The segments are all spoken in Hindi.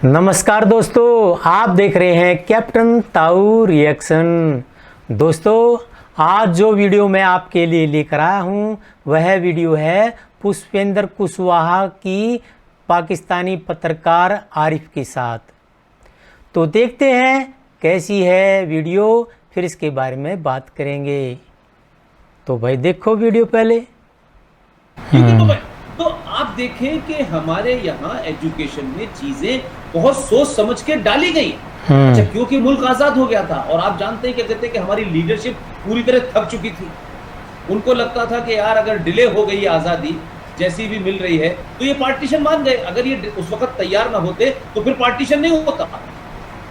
नमस्कार दोस्तों, आप देख रहे हैं कैप्टन ताऊ रिएक्शन। दोस्तों, आज जो वीडियो मैं आपके लिए लेकर आया हूं वह वीडियो है पुष्पेंद्र कुशवाहा की पाकिस्तानी पत्रकार आरिफ के साथ। तो देखते हैं कैसी है वीडियो, फिर इसके बारे में बात करेंगे। तो भाई देखो वीडियो पहले। तो आप देखें कि हमारे यहाँ एजुकेशन में चीजें बहुत सोच समझ के डाली गई। अच्छा, क्योंकि मुल्क आजाद हो गया था और आप जानते हैं क्या कहते हैं कि हमारी लीडरशिप पूरी तरह थक चुकी थी। उनको लगता था कि यार अगर डिले हो गई आजादी जैसी भी मिल रही है तो ये पार्टीशन मान गए। अगर ये उस वक्त तैयार ना होते तो फिर पार्टीशन नहीं होता।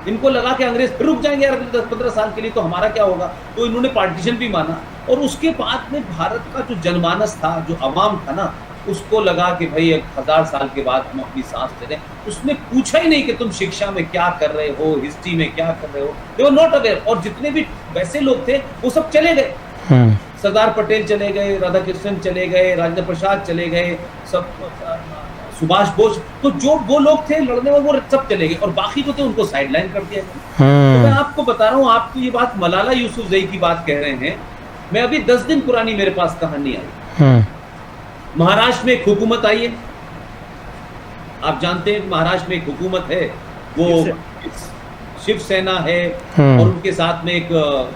इनको लगा कि अंग्रेज फिर रुक जाएंगे यार 10-15 साल के लिए, तो हमारा क्या होगा। तो इन्होंने पार्टीशन भी माना और उसके बाद में भारत का जो जनमानस था, जो अवाम था ना, उसको लगा कि भाई 1000 साल के बाद हम अपनी सांस ले लें। उसने पूछा ही नहीं कि तुम शिक्षा में क्या कर रहे हो, हिस्ट्री में क्या कर रहे हो। दे वर नॉट अवेयर। और जितने भी वैसे लोग थे वो सब चले गए। सरदार पटेल चले गए, राधाकृष्णन चले गए, राजेंद्र प्रसाद चले गए, सब सुभाष बोस, तो जो वो लोग थे लड़ने में वो सब चले गए और बाकी जो थे उनको साइडलाइन कर दिया। तो मैं आपको बता रहा हूँ, आप तो ये बात मलाला यूसुफजई की बात कह रहे हैं। मैं अभी 10 दिन पुरानी मेरे पास कहानी आई। महाराष्ट्र में एक हुकूमत आई है। आप जानते हैं महाराष्ट्र में एक हुकूमत है, वो शिवसेना है और उनके साथ में एक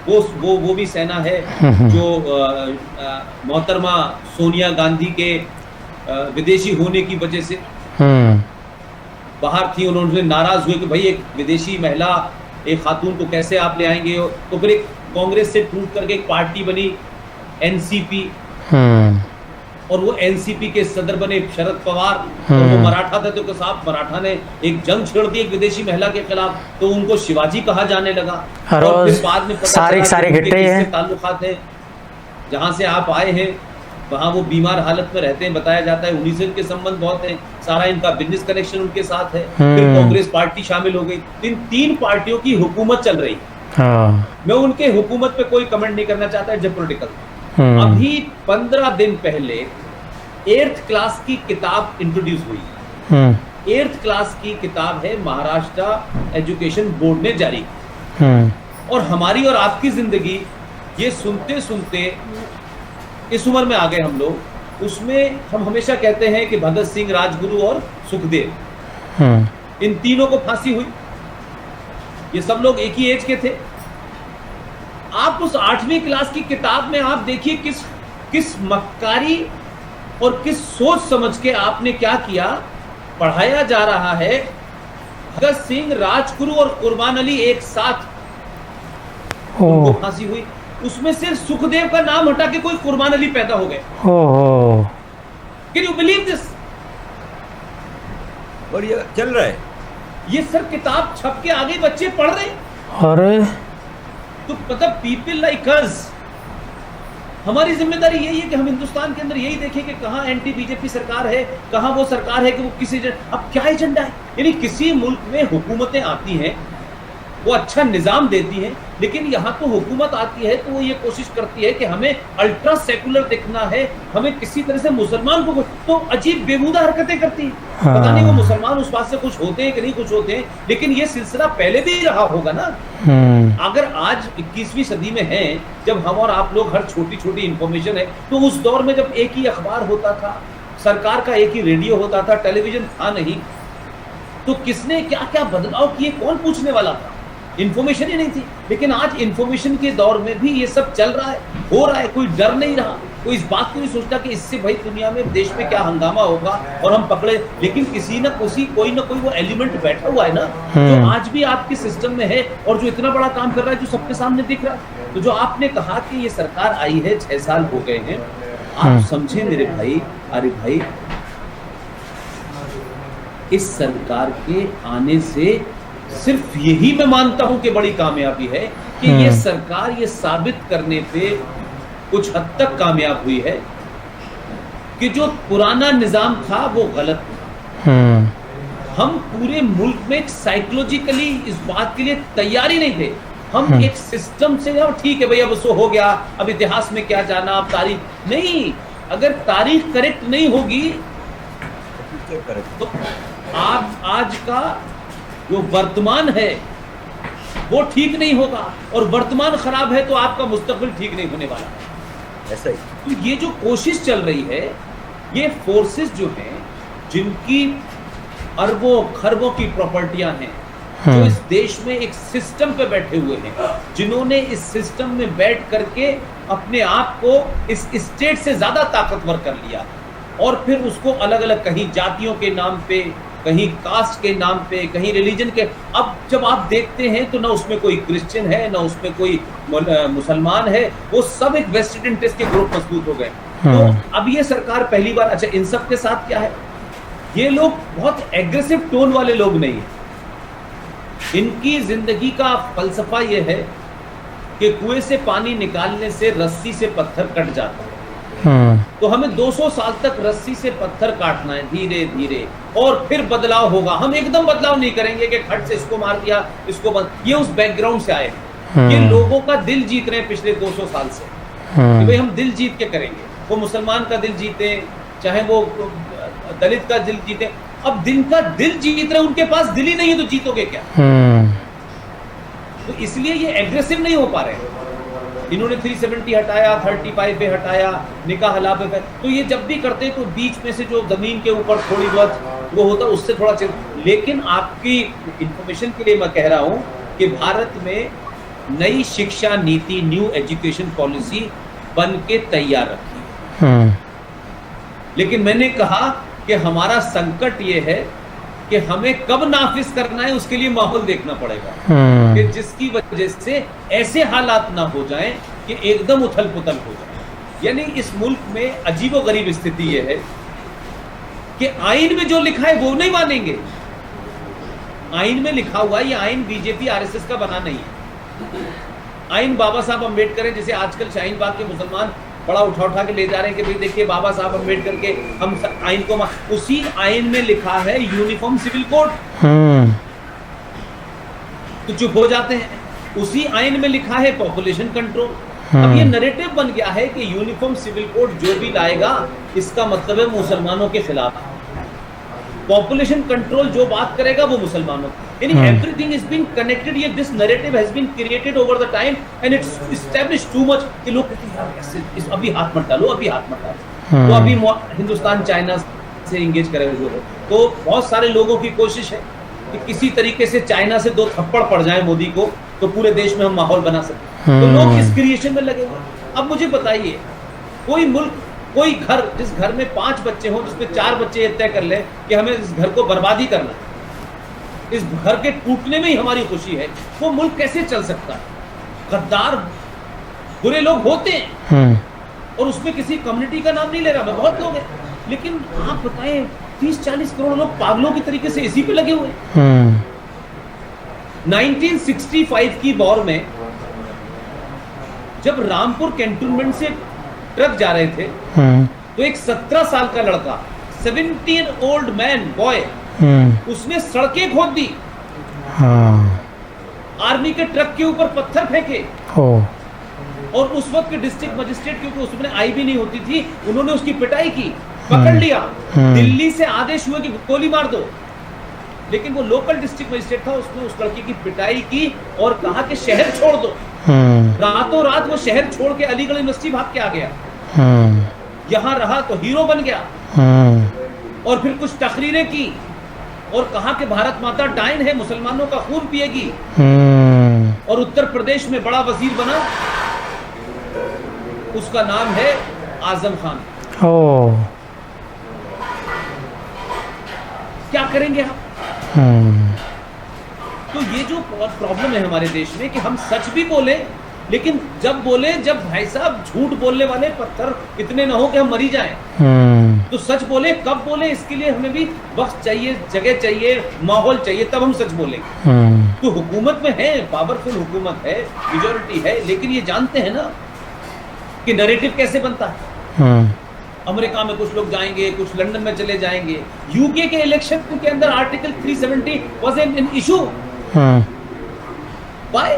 वो भी सेना है जो मोहतरमा सोनिया गांधी के विदेशी होने की वजह से बाहर थी। उन्होंने नाराज हुए कि भाई एक विदेशी महिला, एक खातून को कैसे आप ले आएंगे। तो फिर एक कांग्रेस से टूट करके एक पार्टी बनी एनसीपी, और वो एनसीपी के सदर बने शरद पवार, और वो मराठा थे। तो साहब मराठा ने एक जंग छेड़ दी एक विदेशी महिला के खिलाफ, तो उनको शिवाजी कहा जाने लगा। और फिर बाद में सारे घट्टे हैं, ताल्लुकात हैं। जहां से आप आए हैं वहां वो बीमार हालत में रहते हैं, बताया जाता है। उन्हीं से इनके संबंध बहुत हैं, सारा इनका बिजनेस कनेक्शन उनके साथ है। फिर कांग्रेस पार्टी शामिल हो गई। तीन पार्टियों की हुकूमत चल रही। मैं उनके हुकूमत पे कोई कमेंट नहीं करना चाहता, जब पॉलिटिकल। अभी 15 दिन पहले 8th क्लास की किताब इंट्रोड्यूस हुई। 8th क्लास की किताब है, महाराष्ट्र एजुकेशन बोर्ड ने जारी की। और हमारी और आपकी जिंदगी ये सुनते सुनते इस उम्र में आ गए हम लोग। उसमें हम हमेशा कहते हैं कि भगत सिंह, राजगुरु और सुखदेव, इन तीनों को फांसी हुई। ये सब लोग एक ही एज के थे। आप उस 8वीं क्लास की किताब में आप देखिए किस मक्कारी और किस सोच समझ के आपने क्या किया। पढ़ाया जा रहा है भगत सिंह, राजगुरु और कुर्बान अली एक साथ, उनको फांसी हुई। उसमें सिर्फ सुखदेव का नाम हटा के कोई कुर्बान अली पैदा हो गए। Can you believe this? और ये चल रहा है। ये सर किताब छप के आगे बच्चे पढ़ रहे हैं। अरे तो मतलब पीपल लाइक अस, हमारी जिम्मेदारी यही है कि हम हिंदुस्तान के अंदर यही देखें कि कहां एंटी बीजेपी सरकार है, कहां वो सरकार है कि वो किसी अब क्या एजेंडा है। यानी किसी मुल्क में हुकूमतें आती हैं, वो अच्छा निजाम देती हैं, लेकिन यहाँ तो हुकूमत आती है तो वो ये कोशिश करती है कि हमें अल्ट्रा सेकुलर दिखना है, हमें किसी तरह से मुसलमान को, तो अजीब बेहूदा हरकतें करती है। पता नहीं वो मुसलमान उस बात से कुछ होते हैं कि नहीं कुछ होते हैं, लेकिन ये सिलसिला पहले भी रहा होगा ना। अगर आज 21वीं सदी में है, जब हम और आप लोग हर छोटी छोटी इंफॉर्मेशन है, तो उस दौर में जब एक ही अखबार होता था, सरकार का एक ही रेडियो होता था, टेलीविजन था नहीं, तो किसने क्या क्या बदलाव किए कौन पूछने वाला था। इंफॉर्मेशन ही नहीं थी। लेकिन आज इंफॉर्मेशन के दौर में भी ये सब चल रहा है, हो रहा है। कोई डर नहीं रहा, कोई इस बात को नहीं सोचता कि इससे भाई दुनिया में, देश में क्या हंगामा होगा और हम पकड़े। लेकिन किसी न कोई ना कोई वो एलिमेंट बैठा हुआ है ना, जो आज भी आपके सिस्टम में है और जो इतना बड़ा काम कर रहा है, जो सबके सामने दिख रहा है। तो जो आपने कहा कि ये सरकार आई है 6 साल हो गए हैं, आप समझे मेरे भाई, अरे भाई, इस सरकार के आने से सिर्फ यही मैं मानता हूं कि बड़ी कामयाबी है कि ये सरकार ये साबित करने पे कुछ हद तक कामयाब हुई है कि जो पुराना निजाम था वो गलत था। हम पूरे मुल्क में साइकोलॉजिकली इस बात के लिए तैयार ही नहीं थे। हम एक सिस्टम से, ठीक है भाई अब सो हो गया, अब इतिहास में क्या जाना, अब तारीख नहीं। अगर तारीख करेक्ट नहीं होगी तो आप आज का जो वर्तमान है वो ठीक नहीं होगा, और वर्तमान खराब है तो आपका मुस्तकबिल ठीक नहीं होने वाला है। ऐसा ही तो ये जो कोशिश चल रही है, ये फोर्सेस जो हैं जिनकी अरबों खरबों की प्रॉपर्टियां हैं, जो इस देश में एक सिस्टम पे बैठे हुए हैं, जिन्होंने इस सिस्टम में बैठ करके अपने आप को इस स्टेट से ज्यादा ताकतवर कर लिया, और फिर उसको अलग अलग कहीं जातियों के नाम पे, कहीं कास्ट के नाम पे, कहीं रिलीजन के, अब जब आप देखते हैं तो ना उसमें कोई क्रिश्चियन है, ना उसमें कोई मुसलमान है, वो सब एक वेस्टेड इंटरेस्ट के ग्रुप मजबूत हो गए। तो अब ये सरकार पहली बार, अच्छा इन सब के साथ क्या है, ये लोग बहुत एग्रेसिव टोन वाले लोग नहीं है। इनकी जिंदगी का फलसफा ये है कि कुएं से पानी निकालने से रस्सी से पत्थर कट जाता है, तो हमें 200 साल तक रस्सी से पत्थर काटना है धीरे धीरे, और फिर बदलाव होगा। हम एकदम बदलाव नहीं करेंगे कि खट से इसको मार दिया, इसको ये उस बैकग्राउंड से आए हैं। ये लोगों का दिल जीत रहे हैं पिछले 200 साल से कि भाई हम दिल जीत के करेंगे। वो मुसलमान का दिल जीते, चाहे वो दलित का दिल जीते। अब जिनका दिल जीत रहे, उनके पास दिल ही नहीं है तो जीतोगे क्या? तो इसलिए ये एग्रेसिव नहीं हो पा रहे। इन्होंने 370 हटाया, 35 पे हटाया, निकाह हला पे, तो ये जब भी करते तो बीच में से जो जमीन के ऊपर थोड़ी बहुत वो होता, उससे थोड़ा चल। लेकिन आपकी इंफॉर्मेशन के लिए मैं कह रहा हूं कि भारत में नई शिक्षा नीति, न्यू एजुकेशन पॉलिसी बन के तैयार रखी है। लेकिन मैंने कहा कि हमारा संकट ये है कि हमें कब नाफिज करना है उसके लिए माहौल देखना पड़ेगा, कि जिसकी वजह से ऐसे हालात ना हो जाएं कि एकदम उथल पुथल हो जाए। यानी इस मुल्क में अजीबोगरीब स्थिति ये है कि आइन में जो लिखा है वो नहीं मानेंगे। आइन में लिखा हुआ ये आइन बीजेपी आरएसएस का बना नहीं है। आइन बाबा साहब अम्बेडकर है, जैसे आजकल शाहीन बाग के मुसलमान बड़ा उठा के ले जा रहे हैं कि भाई देखिए बाबा साहब अम्बेडकर के हम आइन को, उसी आइन में लिखा है यूनिफॉर्म सिविल कोड, तो चुप हो जाते हैं। उसी आइन में लिखा है पॉपुलेशन कंट्रोल। अब ये नैरेटिव बन गया है कि यूनिफॉर्म सिविल कोड जो भी लाएगा इसका मतलब है मुसलमानों के खिलाफ, पॉपुलेशन कंट्रोल जो बात करेगा वो मुसलमानों, यानी एवरीथिंग इज बीइंग कनेक्टेड। ये this narrative has been created over the time and it's established too much कि लोग कहते हैं यार कैसे अभी हाथ मत डालो, अभी हाथ मत डालो। तो अभी हिंदुस्तान चाइना से इंगेज करे हुए हो, तो बहुत सारे लोगों की कोशिश है कि किसी तरीके से चाइना से 2 थप्पड़ पड़ जाए मोदी को, तो पूरे देश में हम माहौल बना सकते। तो लोग इस क्रिएशन में लगे हुए। अब मुझे बताइए, कोई मुल्क, कोई घर, जिस घर में 5 बच्चे हों, जिसमें 4 बच्चे ये तय कर लें कि हमें इस घर को बर्बाद ही करना है, इस घर के टूटने में ही हमारी खुशी है, वो मुल्क कैसे चल सकता है? गद्दार बुरे लोग होते हैं, और उसमें किसी कम्युनिटी का नाम नहीं ले रहा मैं, बहुत लोग हैं, लेकिन आप बताएं 30-40 करोड़ लोग पागलों की तरीके से इसी पे लगे हुए हैं। 1965 की वॉर में जब रामपुर कैंटोनमेंट से ट्रक जा रहे थे, तो एक 17 साल का लड़का, 17 ओल्ड मैन बॉय, उसने सड़कें खोद दी, आर्मी के ट्रक के ऊपर पत्थर फेंके, और उस वक्त के डिस्ट्रिक्ट मजिस्ट्रेट, क्योंकि उसमें आई भी नहीं होती थी, उन्होंने उसकी पिटाई की, पकड़ लिया। दिल्ली से आदेश हुए कि गोली मार दो, लेकिन वो लोकल डिस्ट्रिक्ट मजिस्ट्रेट था, उसने उस लड़की की पिटाई की और कहा कि शहर छोड़ दो। रातों रात वो शहर छोड़ के अलीगढ़ यूनिवर्सिटी भाग के आ गया, यहाँ रहा तो हीरो बन गया, और फिर कुछ तकरीरें की और कहा कि भारत माता डायन है, मुसलमानों का खून पिएगी, और उत्तर प्रदेश में बड़ा वजीर बना, उसका नाम है आजम खान। क्या करेंगे हम? तो ये जो प्रॉब्लम है हमारे देश में कि हम सच भी बोले, लेकिन जब भाई साहब झूठ बोलने वाले पत्थर इतने ना हो कि हम मरी जाएं, तो सच बोले, कब बोले, इसके लिए हमें भी वक्त चाहिए, जगह चाहिए, माहौल चाहिए, तब हम सच बोलेंगे। तो हुकूमत में है, पावरफुल हुकूमत है, मेजॉरिटी है, लेकिन ये जानते हैं ना कि नैरेटिव कैसे बनता है। अमेरिका में कुछ लोग जाएंगे, कुछ लंदन में चले जाएंगे। यूके के इलेक्शन के अंदर article 370 was an issue. Why?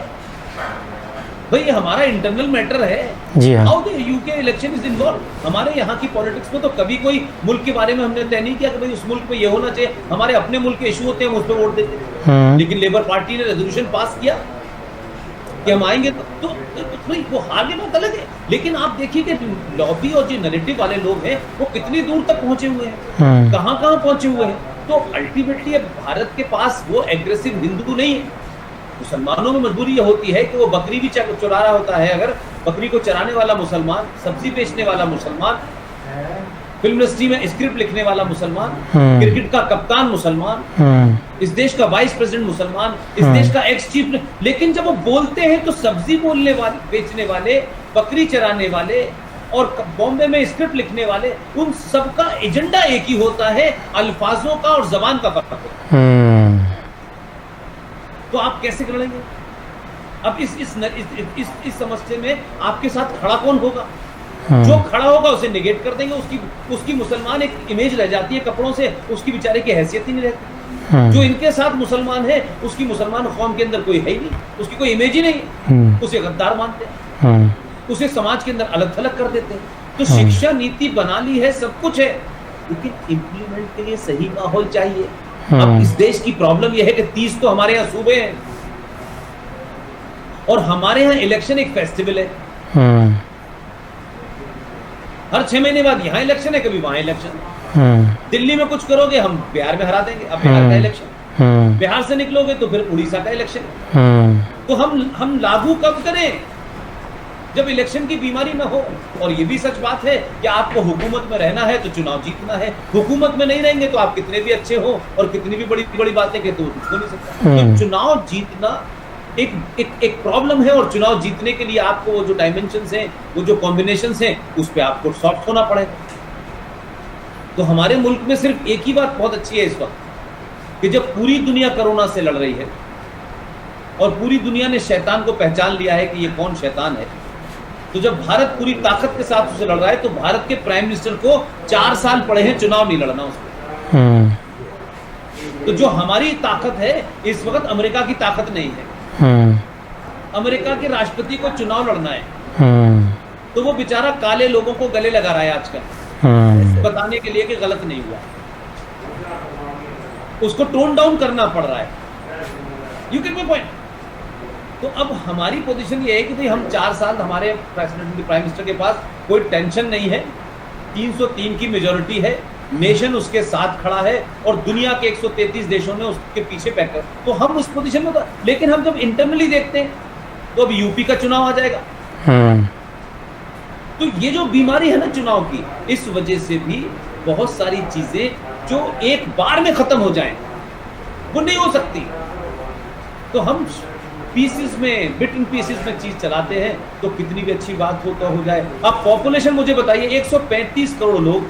भाई ये हमारा इंटरनल मैटर है। जी हाँ। How the UK election is involve. हमारे यहाँ की पॉलिटिक्स में तो कभी कोई मुल्क के बारे में हमने तय नहीं किया कि भाई उस मुल्क में ये होना चाहिए। हमारे अपने मुल्क के इशू होते हैं, हम उस पर वोट देते हैं। लेकिन लेबर पार्टी ने रेजोल्यूशन पास किया कि हम आएंगे तो भाई वो हार की बात अलग है। लेकिन आप देखिए कि लॉबी और जो नैरेटिव वाले लोग हैं वो कितनी दूर तक पहुंचे हुए हैं, कहाँ पहुंचे हुए हैं। तो अल्टीमेटली भारत के पास वो एग्रेसिव हिंदू नहीं है। मुसलमानों में मजबूरी ये होती है कि वो बकरी भी चुरा रहा होता है। अगर बकरी को चराने वाला मुसलमान, सब्जी बेचने वाला मुसलमान, फिल्म इंडस्ट्री में स्क्रिप्ट लिखने वाला मुसलमान, क्रिकेट का कप्तान मुसलमान, इस देश का वाइस प्रेसिडेंट मुसलमान, इस देश का एक्स चीफ, लेकिन जब वो बोलते हैं तो सब्जी बोलने वाले, बेचने वाले, बकरी चराने वाले और बॉम्बे में स्क्रिप्ट लिखने वाले, उन सबका एजेंडा एक ही होता है, अल्फाजों का और जबान का फर्क होता है। तो आप कैसे कर लेंगे? अब इस समस्या में आपके साथ खड़ा कौन होगा? जो खड़ा होगा उसे नेगेट कर देंगे, उसकी मुसलमान एक इमेज रह जाती है कपड़ों से, उसकी बेचारे की हैसियत ही नहीं रहती। जो इनके साथ मुसलमान है उसकी मुसलमान कौम के अंदर कोई है ही नहीं, उसकी कोई इमेज ही नहीं, उसे गद्दार मानते हैं, उसे समाज के अंदर अलग थलग कर देते हैं। तो शिक्षा नीति बना ली है, सब कुछ है, लेकिन इम्प्लीमेंट के लिए सही माहौल चाहिए। अब इस देश की प्रॉब्लम यह है कि 30 तो हमारे यहाँ सूबे हैं और हमारे यहाँ इलेक्शन एक फेस्टिवल है। हर 6 महीने बाद यहाँ इलेक्शन है, कभी वहां इलेक्शन। दिल्ली में कुछ करोगे हम बिहार में हरा देंगे, अब बिहार का इलेक्शन। बिहार से निकलोगे तो फिर उड़ीसा का इलेक्शन। तो हम लागू कब करें? जब इलेक्शन की बीमारी ना हो। और ये भी सच बात है कि आपको हुकूमत में रहना है तो चुनाव जीतना है। हुकूमत में नहीं रहेंगे तो आप कितने भी अच्छे हो और कितनी भी बड़ी बड़ी बातें कहते हो, कुछ हो नहीं सकता। तो चुनाव जीतना एक प्रॉब्लम है और चुनाव जीतने के लिए आपको वो जो डायमेंशंस हैं, वो जो कॉम्बिनेशंस हैं, उस पे आपको सॉफ्ट होना पड़ेगा। तो हमारे मुल्क में सिर्फ एक ही बात बहुत अच्छी है इस वक्त कि जब पूरी दुनिया कोरोना से लड़ रही है और पूरी दुनिया ने शैतान को पहचान लिया है कि ये कौन शैतान है, तो जब भारत पूरी ताकत के साथ उसे लड़ रहा है तो भारत के प्राइम मिनिस्टर को 4 साल पड़े हैं चुनाव नहीं लड़ना उसको। तो जो हमारी ताकत है इस वक्त अमेरिका की ताकत नहीं है। अमेरिका के राष्ट्रपति को चुनाव लड़ना है तो वो बेचारा काले लोगों को गले लगा रहा है आजकल, बताने के लिए कि गलत नहीं हुआ, उसको टोन डाउन करना पड़ रहा है। You get my point? तो अब हमारी पोजीशन ये है कि भाई हम 4 साल, हमारे प्रेसिडेंट प्राइम मिनिस्टर के पास कोई टेंशन नहीं है, 303 की मेजोरिटी है, नेशन उसके साथ खड़ा है और दुनिया के 133 देशों ने उसके पीछे बैठकर, तो हम उस पोजीशन में। लेकिन हम जब इंटरनली देखते हैं तो अब यूपी का चुनाव आ जाएगा। तो ये जो बीमारी है ना चुनाव की, इस वजह से भी बहुत सारी चीजें जो एक बार में खत्म हो जाएं वो नहीं हो सकती। तो हम पीसेस में, बिट इन पीसेस में चीज चलाते हैं, तो कितनी भी अच्छी बात हो तो हो जाए। अब पॉपुलेशन मुझे बताइए, 135 करोड़ लोग,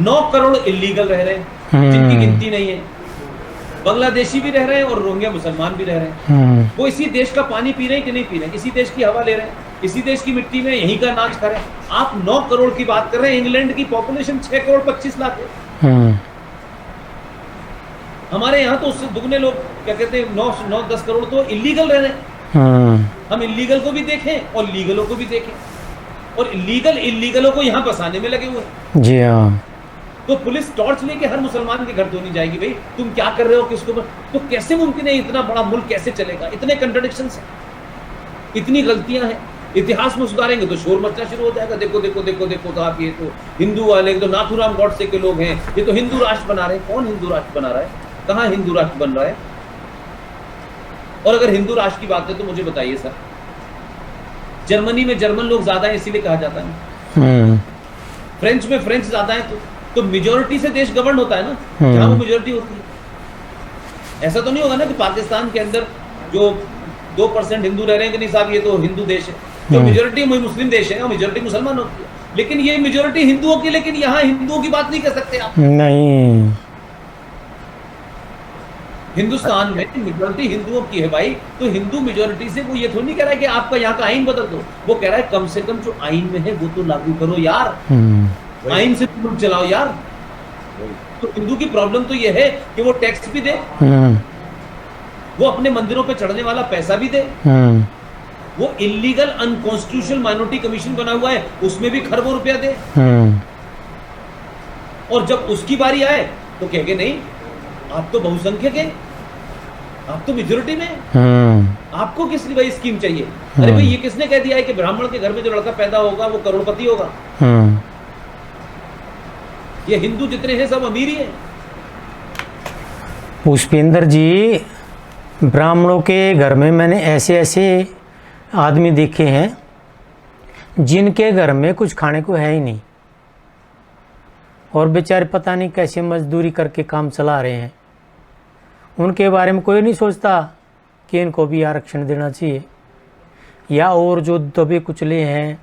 9 करोड़ इलीगल रह रहे हैं जिनकी गिनती नहीं है, बांग्लादेशी भी रह रहे हैं और रोहिंग्या मुसलमान भी रह रहे हैं। वो इसी देश का पानी पी रहे हैं कि नहीं पी रहे हैं, इसी देश की हवा ले रहे हैं, इसी देश की मिट्टी में यहीं का नाच कर रहे हैं। आप 9 करोड़ की बात कर रहे हैं, इंग्लैंड की पॉपुलेशन 6 करोड़ 25 लाख है। हमारे यहाँ तो उससे दुगने लोग, क्या कहते हैं, 9-10 करोड़ तो इलीगल रह रहे हैं। हम इलीगल को भी देखें और लीगलों को भी देखें, और लीगल इलीगलों को यहाँ बसाने में लगे हुए हैं। जी हाँ। तो पुलिस टॉर्च लेके हर मुसलमान के घर तो नहीं जाएगी, भाई तुम क्या कर रहे हो, किसको तो कैसे मुमकिन है? इतना बड़ा मुल्क कैसे चलेगा? इतने कंट्राडिक्शंस हैं, इतनी गलतियां हैं। इतिहास में सुधारेंगे तो शोर मचना शुरू हो जाएगा, देखो देखो देखो देखो, तो आप ये तो हिंदू वाले, तो नाथुराम गॉडसे के लोग हैं, ये तो हिंदू राष्ट्र बना रहे हैं। कौन हिंदू राष्ट्र बना रहा है? कहाँ हिंदू राष्ट्र बन रहा है? और अगर हिंदू राष्ट्र की बात है तो मुझे बताइए सर, जर्मनी में जर्मन लोग ज्यादा है इसीलिए कहा जाता है, फ्रेंच में फ्रेंच ज्यादा है, तो मेजोरिटी से देश गवर्न होता है ना, जहां वो मेजोरिटी होती है। ऐसा तो नहीं होगा ना कि पाकिस्तान के अंदर जो 2% हिंदू रह रहे हैं कि नहीं साहब ये तो हिंदू देश है, जो मेजोरिटी मुस्लिम देश है, मेजोरिटी मुसलमान होती है, लेकिन ये मेजोरिटी हिंदुओं की, लेकिन यहाँ हिंदुओं की बात नहीं कर सकते आप। नहीं, हिंदुस्तान में मेजोरिटी हिंदुओं की है भाई, तो हिंदू मेजोरिटी से वो ये थोड़ी नहीं कह रहा है कि आपका यहाँ का आइन बदल दो, वो कह रहा है कम से कम जो आइन में है वो तो लागू करो यार, आइन से तुम चलाओ यार। तो हिंदू की प्रॉब्लम तो ये है कि वो टैक्स भी दे, वो अपने मंदिरों पे चढ़ने वाला पैसा भी दे, वो इलीगल अनकॉन्स्टिट्यूशनल माइनॉरिटी कमीशन बना हुआ है, उसमें भी खरबों रुपया दे। और जब उसकी बारी आए तो कहेंगे नहीं, आप तो बहुसंख्यक है, आप तो मेजोरिटी में, आपको किस लिए भाई स्कीम चाहिए? अरे भाई, ये किसने कह दिया है कि ब्राह्मण के घर में जो लड़का पैदा होगा वो करोड़पति होगा? ये हिंदू जितने हैं सब अमीर ही है। पुष्पेंद्र जी, ब्राह्मणों के घर में मैंने ऐसे ऐसे आदमी देखे हैं जिनके घर में कुछ खाने को है ही नहीं, और बेचारे पता नहीं कैसे मजदूरी करके काम चला रहे हैं। उनके बारे में कोई नहीं सोचता कि इनको भी आरक्षण देना चाहिए। या और जो दबे कुचले हैं,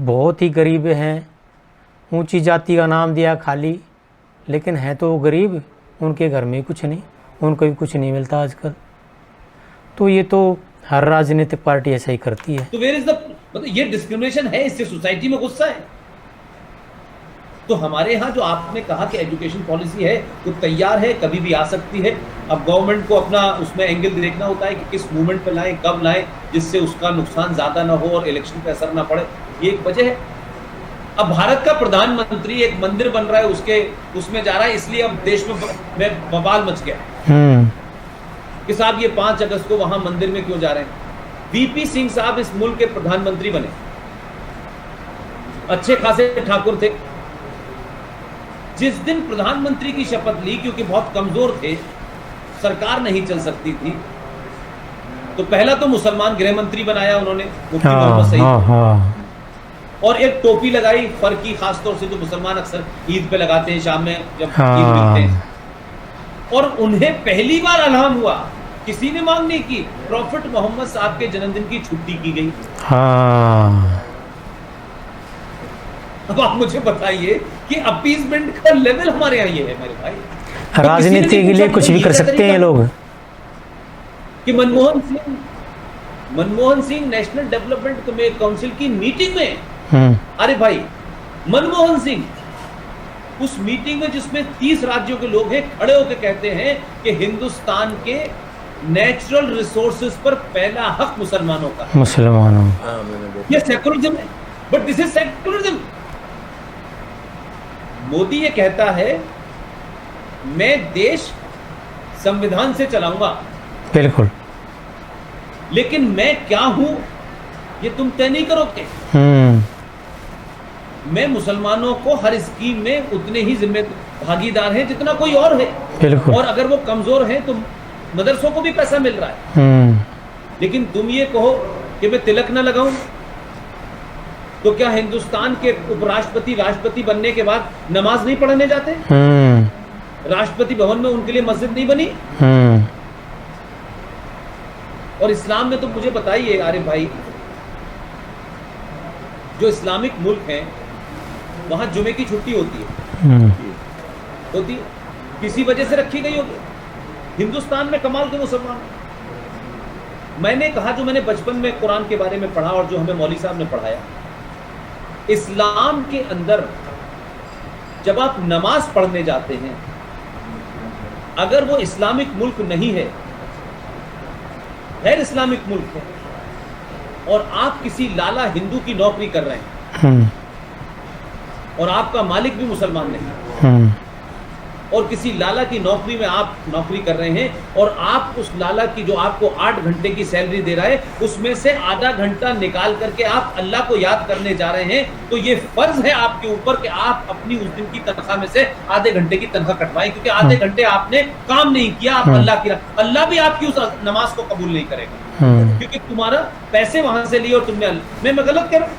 बहुत ही गरीब हैं, ऊंची जाति का नाम दिया खाली, लेकिन है तो वो गरीब, उनके घर में कुछ नहीं, उनको भी कुछ नहीं मिलता आजकल। तो ये तो हर राजनीतिक पार्टी ऐसा ही करती है। तो वेयर इज द, मतलब ये डिस्क्रिमिनेशन है, इससे सोसाइटी में गुस्सा है। तो हमारे यहाँ जो आपने कहा कि एजुकेशन पॉलिसी है वो तैयार है, कभी भी आ सकती है। अब गवर्नमेंट को अपना उसमें एंगल देखना होता है कि किस मूवमेंट पे लाएं, कब लाएं, जिससे उसका नुकसान ज्यादा ना हो और इलेक्शन पे असर ना पड़े। ये एक वजह है। अब भारत का प्रधानमंत्री एक मंदिर बन रहा है, उसमें जा रहा है, इसलिए अब देश में बवाल मच गया कि साहब ये 5 अगस्त को वहां मंदिर में क्यों जा रहे हैं। वीपी सिंह साहब इस मुल्क के प्रधानमंत्री बने, अच्छे खासे ठाकुर थे। जिस दिन प्रधानमंत्री की शपथ ली, क्योंकि बहुत कमजोर थे, सरकार नहीं चल सकती थी, तो पहला तो मुसलमान गृह मंत्री बनाया उन्होंने, मुफ्ती मोहम्मद सईद, और एक टोपी लगाई फर की, खासतौर से जो मुसलमान अक्सर ईद पे लगाते हैं, शाम में जब ईद मिलते हैं। और उन्हें पहली बार अल्हाम हुआ, किसी ने मांग नहीं की, प्रॉफिट मोहम्मद साहब के जन्मदिन की छुट्टी की गई। अब आप मुझे बताइए कि अपीसमेंट का लेवल हमारे यहाँ ये है मेरे भाई। तो राजनीति के लिए कुछ भी कर सकते हैं लोग। कि Manmohan Singh national development council की मीटिंग में, अरे भाई मनमोहन सिंह उस मीटिंग में जिसमें 30 राज्यों के लोग हैं, खड़े होकर कहते हैं कि हिंदुस्तान के नेचुरल रिसोर्सेज पर पहला हक मुसलमानों का। ये सेकुलरिज्म है, but this is secularism. Modi ये कहता है मैं देश संविधान से चलाऊंगा, बिल्कुल, लेकिन मैं क्या हूं ये तुम तय नहीं करोगे। मैं मुसलमानों को हर स्कीम में उतने ही जिम्मेदार भागीदार हैं जितना कोई और है, बिल्कुल। और अगर वो कमजोर हैं तो मदरसों को भी पैसा मिल रहा है। लेकिन तुम ये कहो कि मैं तिलक ना लगाऊं, तो क्या हिंदुस्तान के उपराष्ट्रपति राष्ट्रपति बनने के बाद नमाज नहीं पढ़ने जाते? राष्ट्रपति भवन में उनके लिए मस्जिद नहीं बनी? और इस्लाम में तो मुझे बताइए, अरे भाई जो इस्लामिक मुल्क हैं वहां जुमे की छुट्टी होती है, किसी वजह से रखी गई होगी। हिंदुस्तान में कमाल के मुसलमान। मैंने कहा, जो मैंने बचपन में कुरान के बारे में पढ़ा और जो हमें मौलवी साहब ने पढ़ाया, इस्लाम के अंदर जब आप नमाज पढ़ने जाते हैं, अगर वो इस्लामिक मुल्क नहीं है, गैर इस्लामिक मुल्क है, और आप किसी लाला हिंदू की नौकरी कर रहे हैं और आपका मालिक भी मुसलमान नहीं, और किसी लाला की नौकरी में आप नौकरी कर रहे हैं और आप उस लाला की जो आपको 8 घंटे की सैलरी दे रहा है उसमें से आधा घंटा निकाल करके आप अल्लाह को याद करने जा रहे हैं, तो ये फर्ज है आपके ऊपर कि आप अपनी उस दिन की तनख्वाह में से आधे घंटे की तनख्वाह कटवाएं, क्योंकि आधे घंटे आपने काम नहीं किया, आप अल्लाह भी आपकी उस नमाज को कबूल नहीं करेगा, क्योंकि तुम्हारा पैसे वहां से लिए और तुमने। मैं गलत कह रहा हूं?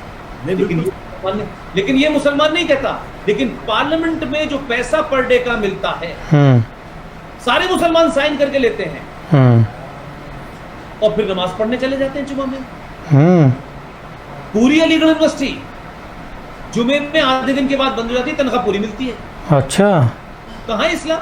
लेकिन ये मुसलमान नहीं कहता। लेकिन पार्लियामेंट में जो पैसा पर डे का मिलता है, सारे मुसलमान साइन करके लेते हैं और फिर नमाज पढ़ने चले जाते हैं जुमा में। पूरी अलीगढ़ यूनिवर्सिटी जुमे में आधे दिन के बाद बंद हो जाती है, तनख्वाह पूरी मिलती है। अच्छा, कहां है इस्लाम?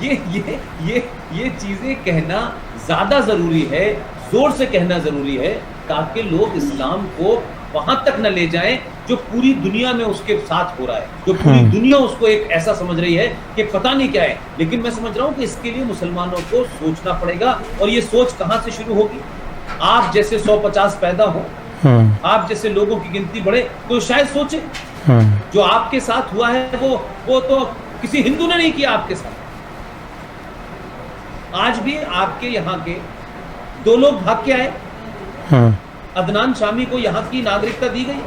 ये चीजें कहना ज्यादा जरूरी है, जोर से कहना जरूरी है, ताकि लोग इस्लाम को वहां तक न ले जाएं जो पूरी दुनिया में उसके साथ हो रहा है, जो पूरी दुनिया उसको एक ऐसा समझ रही है कि पता नहीं क्या है। लेकिन मैं समझ रहा हूँ कि इसके लिए मुसलमानों को सोचना पड़ेगा, और ये सोच कहाँ से शुरू होगी? आप जैसे 150 पैदा हो, आप जैसे लोगों की गिनती बढ़े, तो शायद सोचे जो आपके साथ हुआ है वो तो किसी हिंदू ने नहीं किया आपके साथ। आज भी आपके यहाँ के 2 लोग भाग के आए, अदनान शामी को यहाँ की नागरिकता दी गई,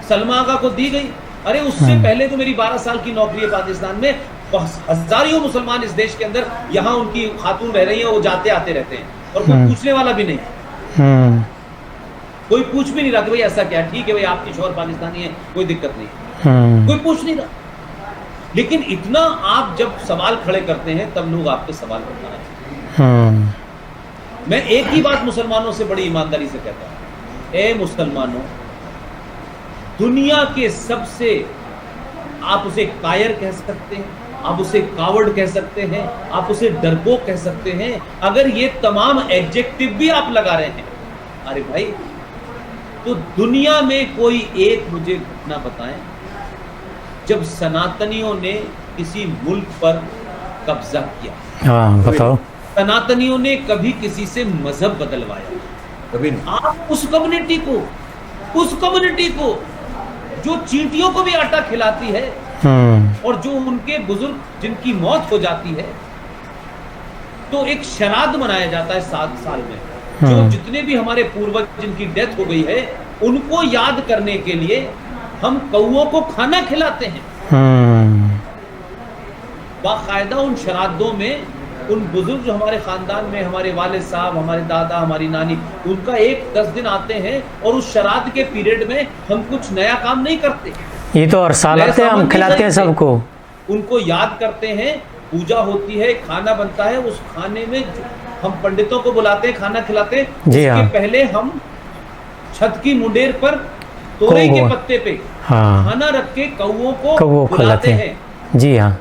सलमा आगा को दी गई। अरे उससे पहले तो मेरी 12 साल की नौकरी है पाकिस्तान में, हजारों मुसलमान इस देश के अंदर यहाँ उनकी खातून रह रही है, वो जाते आते रहते हैं, और कोई पूछने वाला भी नहीं। कोई पूछ भी नहीं रहा कि भाई ऐसा क्या, ठीक है भाई आपकी शौहर पाकिस्तानी है, कोई दिक्कत नहीं, कोई पूछ नहीं रहा। लेकिन इतना आप जब सवाल खड़े करते हैं तब लोग आपके सवाल करना है। मैं एक ही बात मुसलमानों से बड़ी ईमानदारी से कहता हूं, ए मुसलमानों, दुनिया के सबसे, आप उसे कायर कह सकते हैं, आप उसे कावर्ड कह सकते हैं, आप उसे डरपोक कह सकते हैं, अगर ये तमाम एडजेक्टिव भी आप लगा रहे हैं, अरे भाई, तो दुनिया में कोई एक मुझे घटना बताएं जब सनातनियों ने किसी मुल्क पर कब्जा किया। हाँ बताओ। सनातनियों ने कभी किसी से मजहब बदलवाया? कभी नहीं। आप उस कम्युनिटी को जो चींटियों को भी आटा खिलाती है, और जो उनके बुजुर्ग जिनकी मौत हो जाती है, तो एक शराद मनाया जाता है 7 साल में, जो जितने भी हमारे पूर्वज जिनकी डेथ हो गई है उनको याद करने के लिए हम कौओं को खाना खिलाते हैं। बाकायदा उन शरादों में उन बुजुर्ग जो हमारे खानदान में, हमारे वालिद साहब, हमारे दादा, हमारी नानी, उनका 1-10 दिन आते हैं, और उस शराद के पीरियड में हम कुछ नया काम नहीं करते। ये तो हर साल आते हैं, हम खिलाते हैं सबको, उनको याद करते हैं, पूजा होती है, खाना बनता है, उस खाने में हम पंडितों को बुलाते हैं, खाना खिलाते हैं। उसके पहले हम छत की मुंडेर पर तोरई के पत्ते पे खाना रख के कौओं को बुलाते हैं। जी हाँ,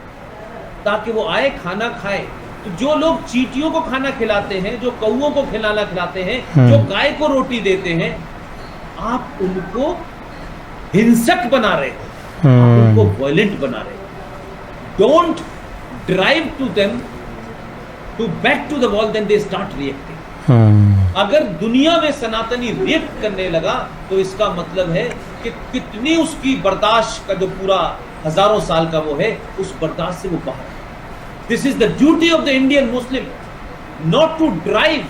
ताकि वो आए, खाना खाए। तो जो लोग चींटियों को खाना खिलाते हैं, जो कौओं को खाना खिलाते हैं, जो गाय को रोटी देते हैं, आप उनको हिंसक बना रहे हो, आप उनको वायलेंट बना रहे हो। Don't drive to them to back to the wall, then they start reacting. अगर दुनिया में सनातनी रिएक्ट करने लगा तो इसका मतलब है कि कितनी उसकी बर्दाश्त का जो पूरा हजारों साल का वो है, उस बर्दाश्त से वो बाहर है। This is the duty of the Indian Muslim, not to drive,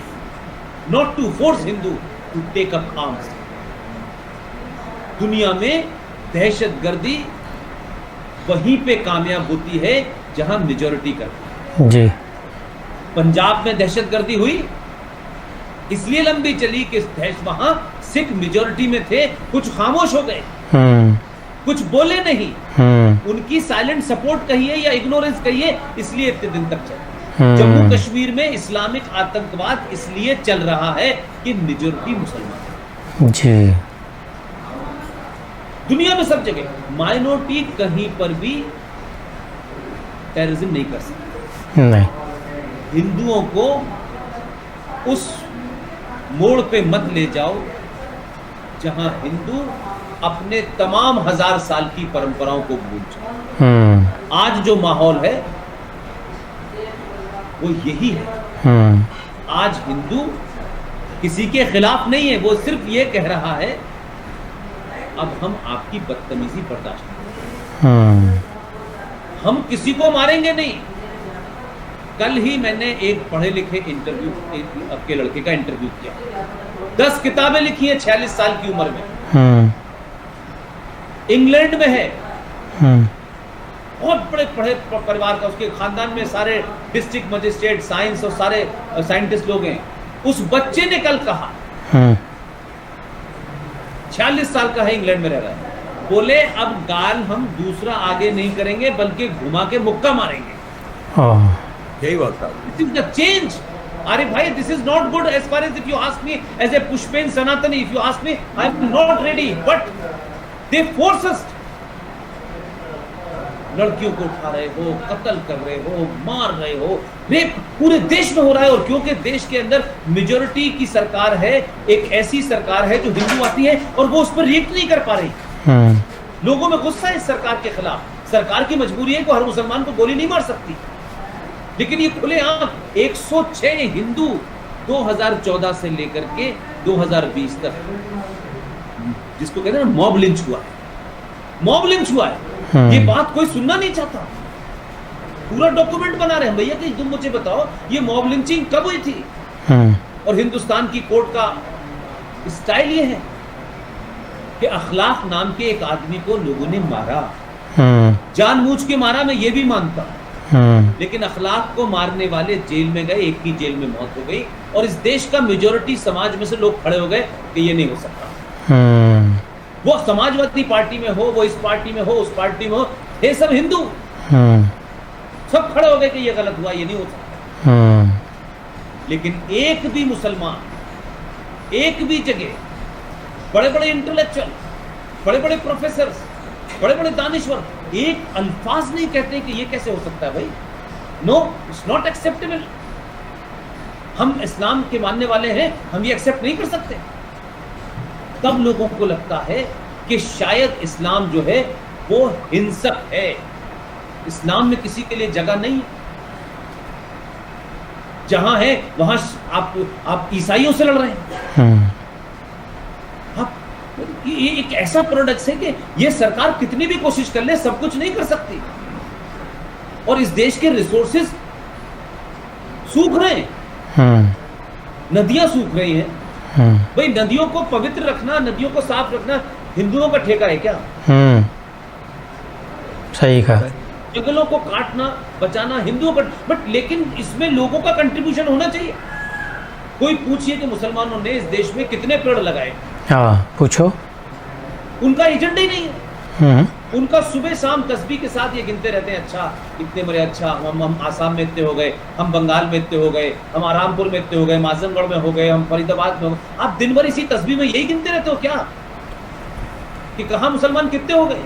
not to force Hindu to take up arms. दुनिया में दहशतगर्दी वहीं पे कामयाब होती है जहां मेजॉरिटी करती है। जी, पंजाब में दहशतगर्दी हुई, इसलिए लंबी चली कि वहां सिख मेजॉरिटी में थे, कुछ खामोश हो गए, कुछ बोले नहीं, उनकी साइलेंट सपोर्ट कहिए या इग्नोरेंस कहिए, इसलिए इतने दिन तक चला। जम्मू कश्मीर में इस्लामिक आतंकवाद इसलिए चल रहा है कि मेजॉरिटी मुसलमान। जी, दुनिया में सब जगह माइनॉरिटी कहीं पर भी टेररिज्म नहीं कर सकती। नहीं, हिंदुओं को उस मोड़ पे मत ले जाओ जहां हिंदू अपने तमाम 1000 साल की परंपराओं को भूल जाए। आज जो माहौल है वो यही है। आज हिंदू किसी के खिलाफ नहीं है, वो सिर्फ ये कह रहा है अब हम आपकी बदतमीजी बर्दाश्त नहीं, हम किसी को मारेंगे नहीं। कल ही मैंने एक पढ़े लिखे के लड़के का इंटरव्यू किया, 10 किताबें लिखी हैं 46 साल की उम्र में, इंग्लैंड में है, बहुत बड़े पढ़े परिवार का, उसके खानदान में सारे डिस्ट्रिक्ट मजिस्ट्रेट, साइंस और सारे साइंटिस्ट लोग हैं। उस बच्चे ने कल कहा, 46 साल का है, इंग्लैंड में रह रहा है, बोले अब गाल हम दूसरा आगे नहीं करेंगे बल्कि घुमा के मुक्का मारेंगे। यही बात था, दिस इज द चेंज। अरे भाई, this is not good as far as if you ask me as a Pushpen Sanatani, if you ask me I am not ready, but they force us लड़कियों को उठा रहे हो, कत्ल कर रहे हो, मार रहे हो, रेप पूरे देश में हो रहा है। और क्योंकि देश के अंदर मेजोरिटी की सरकार है, एक ऐसी सरकार है जो हिंदू आती है और वो उस पर रिएक्ट नहीं कर पा रही। लोगों में गुस्सा है इस सरकार के खिलाफ। सरकार की मजबूरी है कि हर मुसलमान को गोली नहीं मार सकती, लेकिन ये खुलेआम 106 हिंदू 2014 से लेकर के 2020 तक, जिसको कहते हैं ना मॉब लिंच हुआ है, मॉब लिंच हुआ है। ये बात कोई सुनना नहीं चाहता। पूरा डॉक्यूमेंट बना रहे हैं भैया कि तुम मुझे बताओ ये मॉब लिंचिंग कब हुई थी। और हिंदुस्तान की कोर्ट का स्टाइल ये है कि अखलाक नाम के एक आदमी को लोगों ने मारा, जानबूझ के मारा, मैं ये भी मानता हूं, लेकिन अखलाक को मारने वाले जेल में गए, एक की जेल में मौत हो गई। और इस देश का मेजोरिटी समाज में से लोग खड़े हो गए कि ये नहीं हो सकता। वो समाजवादी पार्टी में हो, वो इस पार्टी में हो, उस पार्टी में हो, ये सब हिंदू सब खड़े हो गए कि ये गलत हुआ, ये नहीं हो सकता। लेकिन एक भी मुसलमान एक भी जगह, बड़े बड़े इंटेलेक्चुअल, बड़े बड़े प्रोफेसर, बड़े बड़े दानिश्वर एक अल्फाज नहीं कहते कि ये कैसे हो सकता है भाई। No, it's not acceptable. हम इस्लाम के मानने वाले हैं, हम ये एक्सेप्ट नहीं कर सकते। तब लोगों को लगता है कि शायद इस्लाम जो है वो हिंसक है, इस्लाम में किसी के लिए जगह नहीं। जहां है वहां आप ईसाइयों से लड़ रहे हैं। ये एक ऐसा प्रोडक्ट है कि ये सरकार कितनी भी कोशिश कर ले सब कुछ नहीं कर सकती। और इस देश के रिसोर्सेज सूख रहे हैं, नदियां सूख रही हैं। भाई नदियों को पवित्र रखना, नदियों को साफ रखना हिंदुओं का ठेका है क्या? सही कहा। जंगलों को काटना बचाना हिंदुओं का, बट लेकिन इसमें लोगों का कंट्रीब्यूशन होना चाहिए। कोई पूछिए कि मुसलमानों ने इस देश में कितने पेड़ लगाए। हाँ पूछो। उनका एजेंडा ही नहीं है। उनका सुबह शाम तस्बीह के साथ ये गिनते रहते हैं, अच्छा इतने बड़े, अच्छा हम आसाम में इतने हो गए, हम बंगाल में इतने हो गए, हम आरामपुर में इतने हो गए, माजनगढ़ में हो गए, हम फरीदाबाद में हो गए। आप दिन भर इसी तस्बीह में यही गिनते रहते हो क्या कि कहाँ मुसलमान कितने हो गए?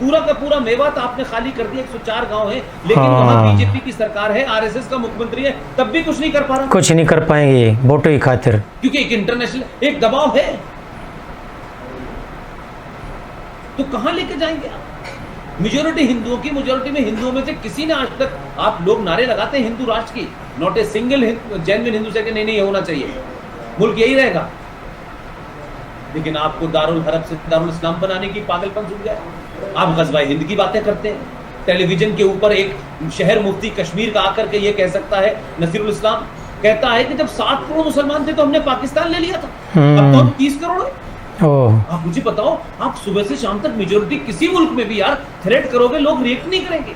पूरा का पूरा मेवात आपने खाली कर दिया। 104 गांव है, लेकिन वहाँ बीजेपी की सरकार है, आरएसएस का मुख्यमंत्री है, तब भी कुछ नहीं कर पा रहा। कुछ नहीं कर पाएंगे वोटों की खातिर, क्योंकि एक इंटरनेशनल एक दबाव है। तो कहां लेके जाएंगे आप? मेजोरिटी हिंदुओं की, मेजोरिटी में हिंदुओं में से किसी ने आज तक, आप लोग नारे लगाते हैं हिंदू राष्ट्र की, not a single genuine Hindu से नहीं ये होना चाहिए, मुल्क यही रहेगा। लेकिन आपको दारुल हरब से दारुल इस्लाम बनाने की पागलपन सूझ गया। आप गज़वा हिंद की बातें करते हैं, टेलीविजन के ऊपर एक शहर मुफ्ती कश्मीर का आकर के ये कह सकता है, नसीरुल इस्लाम कहता है कि जब 7 करोड़ मुसलमान थे तो हमने पाकिस्तान ले लिया था, अब तो हम 30 करोड़ है। आप मुझे बताओ, आप सुबह से शाम तक मेजोरिटी किसी मुल्क में भी यार थ्रेट करोगे, लोग रिएक्ट नहीं करेंगे।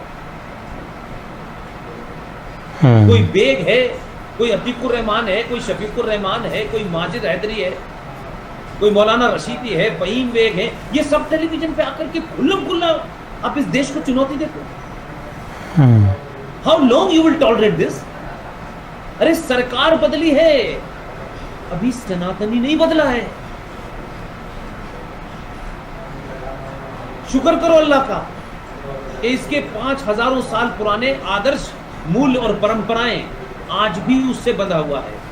कोई बेग है, कोई अतीकुर रहमान है, कोई शफीकुर रहमान है, कोई माजिद हैदरी है, कोई मौलाना रशीदी है, फहीम बेग है, ये सब टेलीविजन पे आकर के खुल्लम खुल्ला आप इस देश को चुनौती देते। How long you will tolerate this? अरे सरकार बदली है, अभी सनातनी नहीं बदला है। शुक्र करो अल्लाह का कि इसके 5000 साल पुराने आदर्श, मूल्य और परंपराएं आज भी उससे बंधा हुआ है।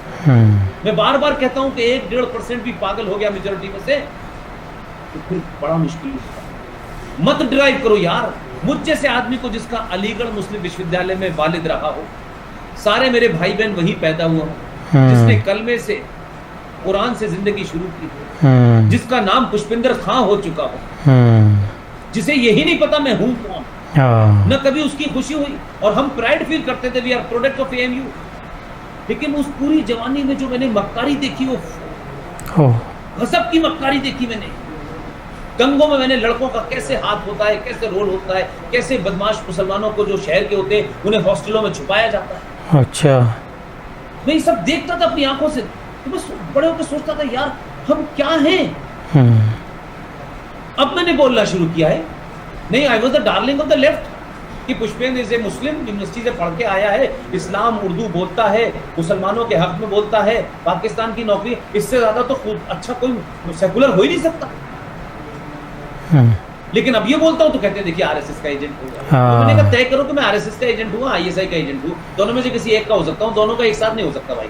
मैं बार बार कहता हूं कि 1-1.5% भी पागल हो गया मेजोरिटी में से तो फिर बड़ा मुश्किल है। मत ड्राइव करो यार। मुझ जैसे आदमी को जिसका अलीगढ़ मुस्लिम विश्वविद्यालय में वालिद रहा हो, सारे मेरे भाई बहन वहीं पैदा हुआ हो, जिसने कलमे से कुरान से जिंदगी शुरू की, जिसका नाम पुष्पिंदर खां हो चुका हो, जिसे यही नहीं पता मैं हूं कौन, न कभी उसकी खुशी हुई, और हम प्राइड फील करते थे we are product of AMU. लेकिन उस पूरी जवानी में जो मैंने मक्कारी देखी, वो गजब की मक्कारी देखी मैंने। गंगों में मैंने लड़कों का कैसे हाथ होता है, कैसे रोल होता है, कैसे बदमाश मुसलमानों को जो शहर के होते हैं उन्हें हॉस्टलों में छुपाया जाता है। अच्छा, मैं ये सब देखता था अपनी आंखों से, तो मैं बड़े होकर सोचता था यार हम क्या हैं। अब मैंने बोलना शुरू किया है, नहीं, I was the darling of the left, कि Pushpendra is a Muslim, university से पढ़ के आया है, इस्लाम उर्दू बोलता है, मुसलमानों के हक में बोलता है, पाकिस्तान की नौकरी, इससे ज्यादा तो खुद अच्छा कोई सेकुलर हो ही नहीं सकता। लेकिन अब ये बोलता हूं तो कहते हैं देखिए आरएसएस का एजेंट हूं। हाँ। तो मैंने कहा तय करो कि मैं आरएसएस का एजेंट हूं, आईएसआई का एजेंट हूं, दोनों में से किसी एक का हो सकता हूं, दोनों का एक साथ नहीं हो सकता भाई।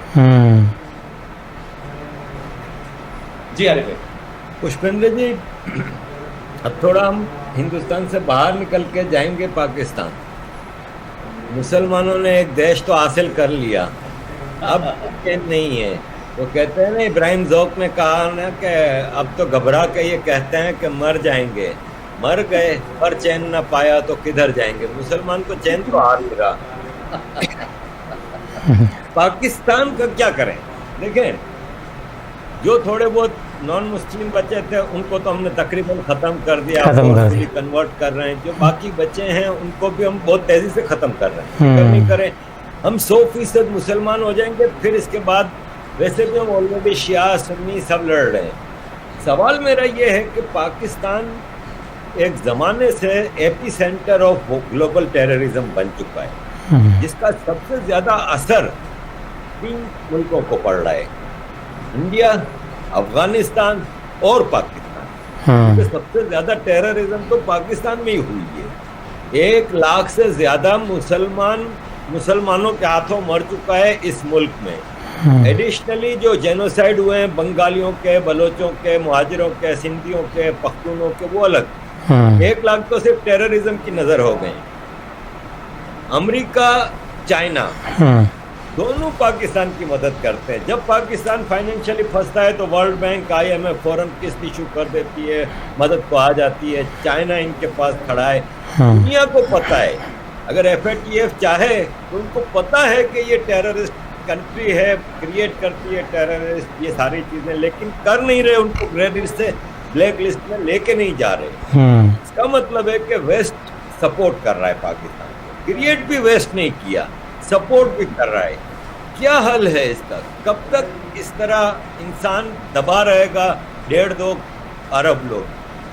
जी आरिफ भाई। पुष्पेंद्र जी, अब थोड़ा हम हिंदुस्तान से बाहर निकल के जाएंगे पाकिस्तान। मुसलमानों ने एक देश तो हासिल कर लिया, अब चैन नहीं है। वो कहते हैं ना, इब्राहिम ज़ौक ने कहा ना कि अब तो घबरा के ये कहते हैं कि मर जाएंगे, मर गए पर चैन ना पाया तो किधर जाएंगे। मुसलमान को चैन तो हार मिला। पाकिस्तान का क्या करें? देखें, जो थोड़े बहुत नॉन मुस्लिम बचे थे उनको तो हमने तकरीबन ख़त्म कर दिया, कन्वर्ट कर रहे हैं। जो बाकी बचे हैं उनको भी हम बहुत तेज़ी से ख़त्म कर रहे हैं। अगर नहीं करें हम 100% मुसलमान हो जाएंगे, फिर इसके बाद वैसे भी हम ऑलरेडी शिया सुन्नी सब लड़ रहे हैं। सवाल मेरा ये है कि पाकिस्तान एक ज़माने से AP centre of global terrorism बन चुका है, जिसका सबसे ज़्यादा असर 3 मुल्कों को पड़ रहा है, इंडिया, अफगानिस्तान और पाकिस्तान। तो सबसे ज़्यादा टेररिज्म तो पाकिस्तान में ही हुई है। 1 लाख से ज़्यादा मुसलमानों के हाथों मर चुका है इस मुल्क में। एडिशनली जो जेनोसाइड हुए हैं बंगालियों के, बलोचों के, मुहाजिरों के, सिंधियों के, पख्तूनों के, वो अलग। 1 लाख तो सिर्फ टेररिज्म की नज़र हो गए। अमेरिका, चाइना दोनों पाकिस्तान की मदद करते हैं। जब पाकिस्तान फाइनेंशियली फंसता है तो वर्ल्ड बैंक, IMF फौरन किस्त इशू कर देती है, मदद को आ जाती है। चाइना इनके पास खड़ा है। दुनिया को पता है, अगर FATF चाहे तो उनको पता है कि ये टेररिस्ट कंट्री है, क्रिएट करती है टेररिस्ट, ये सारी चीज़ें, लेकिन कर नहीं रहे। उनको ग्रे लिस्ट से ब्लैक लिस्ट में लेके नहीं जा रहे। इसका मतलब है कि वेस्ट सपोर्ट कर रहा है पाकिस्तान को। क्रिएट भी वेस्ट नहीं किया, सपोर्ट भी कर रहा है। क्या हल है इसका? कब तक इस तरह इंसान दबा रहेगा? 1.5-2 अरब लोग,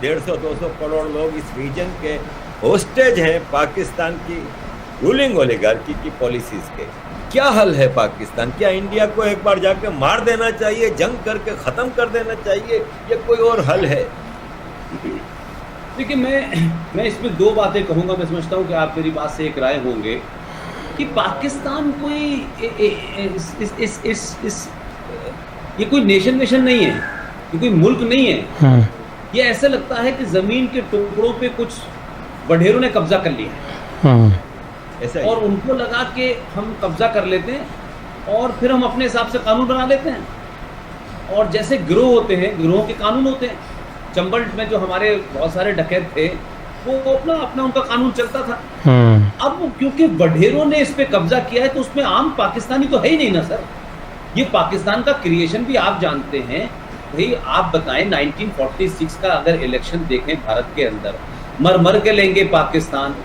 150-200 करोड़ लोग इस रीजन के होस्टेज हैं पाकिस्तान की रूलिंग ओलिगार्की की पॉलिसीज के। क्या हल है पाकिस्तान? क्या इंडिया को एक बार जाके मार देना चाहिए, जंग करके ख़त्म कर देना चाहिए, या कोई और हल है? देखिए, मैं इसमें 2 बातें कहूँगा। मैं समझता हूँ कि आप मेरी बात से एक राय होंगे कि पाकिस्तान कोई ये कोई नेशन नहीं है, ये कोई मुल्क नहीं है। ये ऐसा लगता है कि ज़मीन के टुकड़ों पे कुछ बढेरों ने कब्जा कर लिया है ऐसा और उनको लगा कि हम कब्जा कर लेते हैं और फिर हम अपने हिसाब से कानून बना लेते हैं। और जैसे गिरोह होते हैं, गिरोह के कानून होते हैं। चंबल में जो हमारे बहुत सारे डकैत थे, वो अपना उनका कानून चलता था। अब क्योंकि बढेरों ने इस पे कब्जा किया है तो उसमें आम पाकिस्तानी तो है ही नहीं ना सर। ये पाकिस्तान का क्रिएशन भी आप जानते हैं। भाई आप बताएं, 1946 का अगर इलेक्शन देखें भारत के अंदर, मर के लेंगे पाकिस्तान,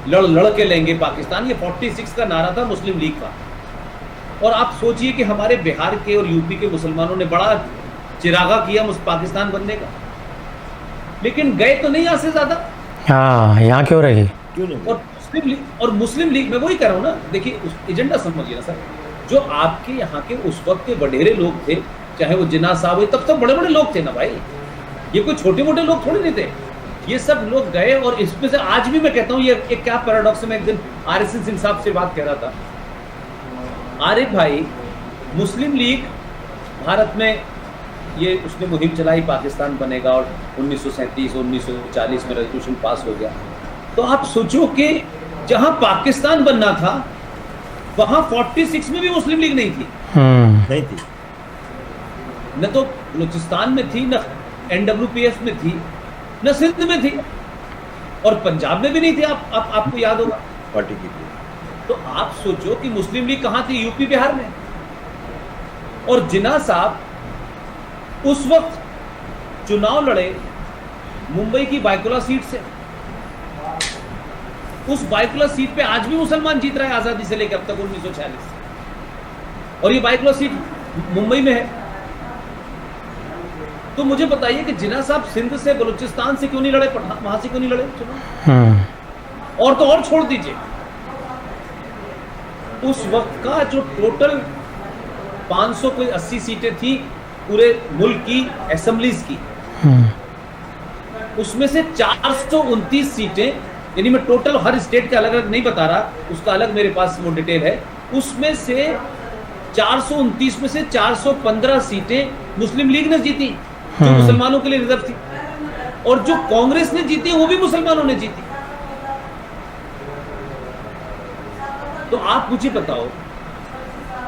लड़ के लेंगे पाकिस्तान, ये 46 का नारा था मुस्लिम लीग का। और आप सोचिए कि हमारे बिहार के और यूपी के मुसलमानों ने बड़ा चिरागा किया पाकिस्तान बनने का, लेकिन गए तो नहीं यहाँ से ज्यादा। हाँ, यहाँ क्यों रही? क्यों नहीं? और मुस्लिम लीग में वही कर रहा हूँ ना। देखिए, उस एजेंडा समझिए ना सर। जो आपके यहाँ के उस वक्त के बडेरे लोग थे, चाहे वो जिन्ना साहब हुए, तब बड़े बड़े लोग थे ना भाई। ये कोई छोटे मोटे लोग थोड़े नहीं थे। ये सब लोग गए और इसमें से आज भी मैं कहता हूँ, ये एक क्या पैराडॉक्स है। मैं एक दिन RSN सिंह साहब से बात कह रहा था। आरिफ भाई, मुस्लिम लीग भारत में ये उसने मुहिम चलाई पाकिस्तान बनेगा और 1937 1940 में रेजोल्यूशन पास हो गया। तो आप सोचो कि जहां पाकिस्तान बनना था वहां 46 में भी मुस्लिम लीग नहीं थी। नहीं थी। न तो बलूचिस्तान में थी, न NWPF में थी, न सिंध में थी, और पंजाब में भी नहीं थी। आपको याद होगा पार्टी की थी। तो आप सोचो कि मुस्लिम लीग कहां थी? यूपी बिहार में। और जिन्ना साहब उस वक्त चुनाव लड़े मुंबई की बायकुला सीट से। उस बायकुला सीट पे आज भी मुसलमान जीत रहा है आजादी से लेकर अब तक 1946, और ये बायकुला सीट मुंबई में है। तो मुझे बताइए कि जिन्ना साहब सिंध से, बलूचिस्तान से क्यों नहीं लड़े, वहां से क्यों नहीं लड़े चुनाव? और तो और छोड़ दीजिए, उस वक्त का जो टोटल 580 सीटें थी पूरे मुल्क की असेंबलीज की, उसमें से 429 सीटें, यानी मैं टोटल हर स्टेट के अलग अलग नहीं बता रहा, उसका अलग मेरे पास वो डिटेल है, उसमें से 429 में से 415 सीटें मुस्लिम लीग ने जीती जो मुसलमानों के लिए रिजर्व थी, और जो कांग्रेस ने जीती वो भी मुसलमानों ने जीती। तो आप मुझे बताओ,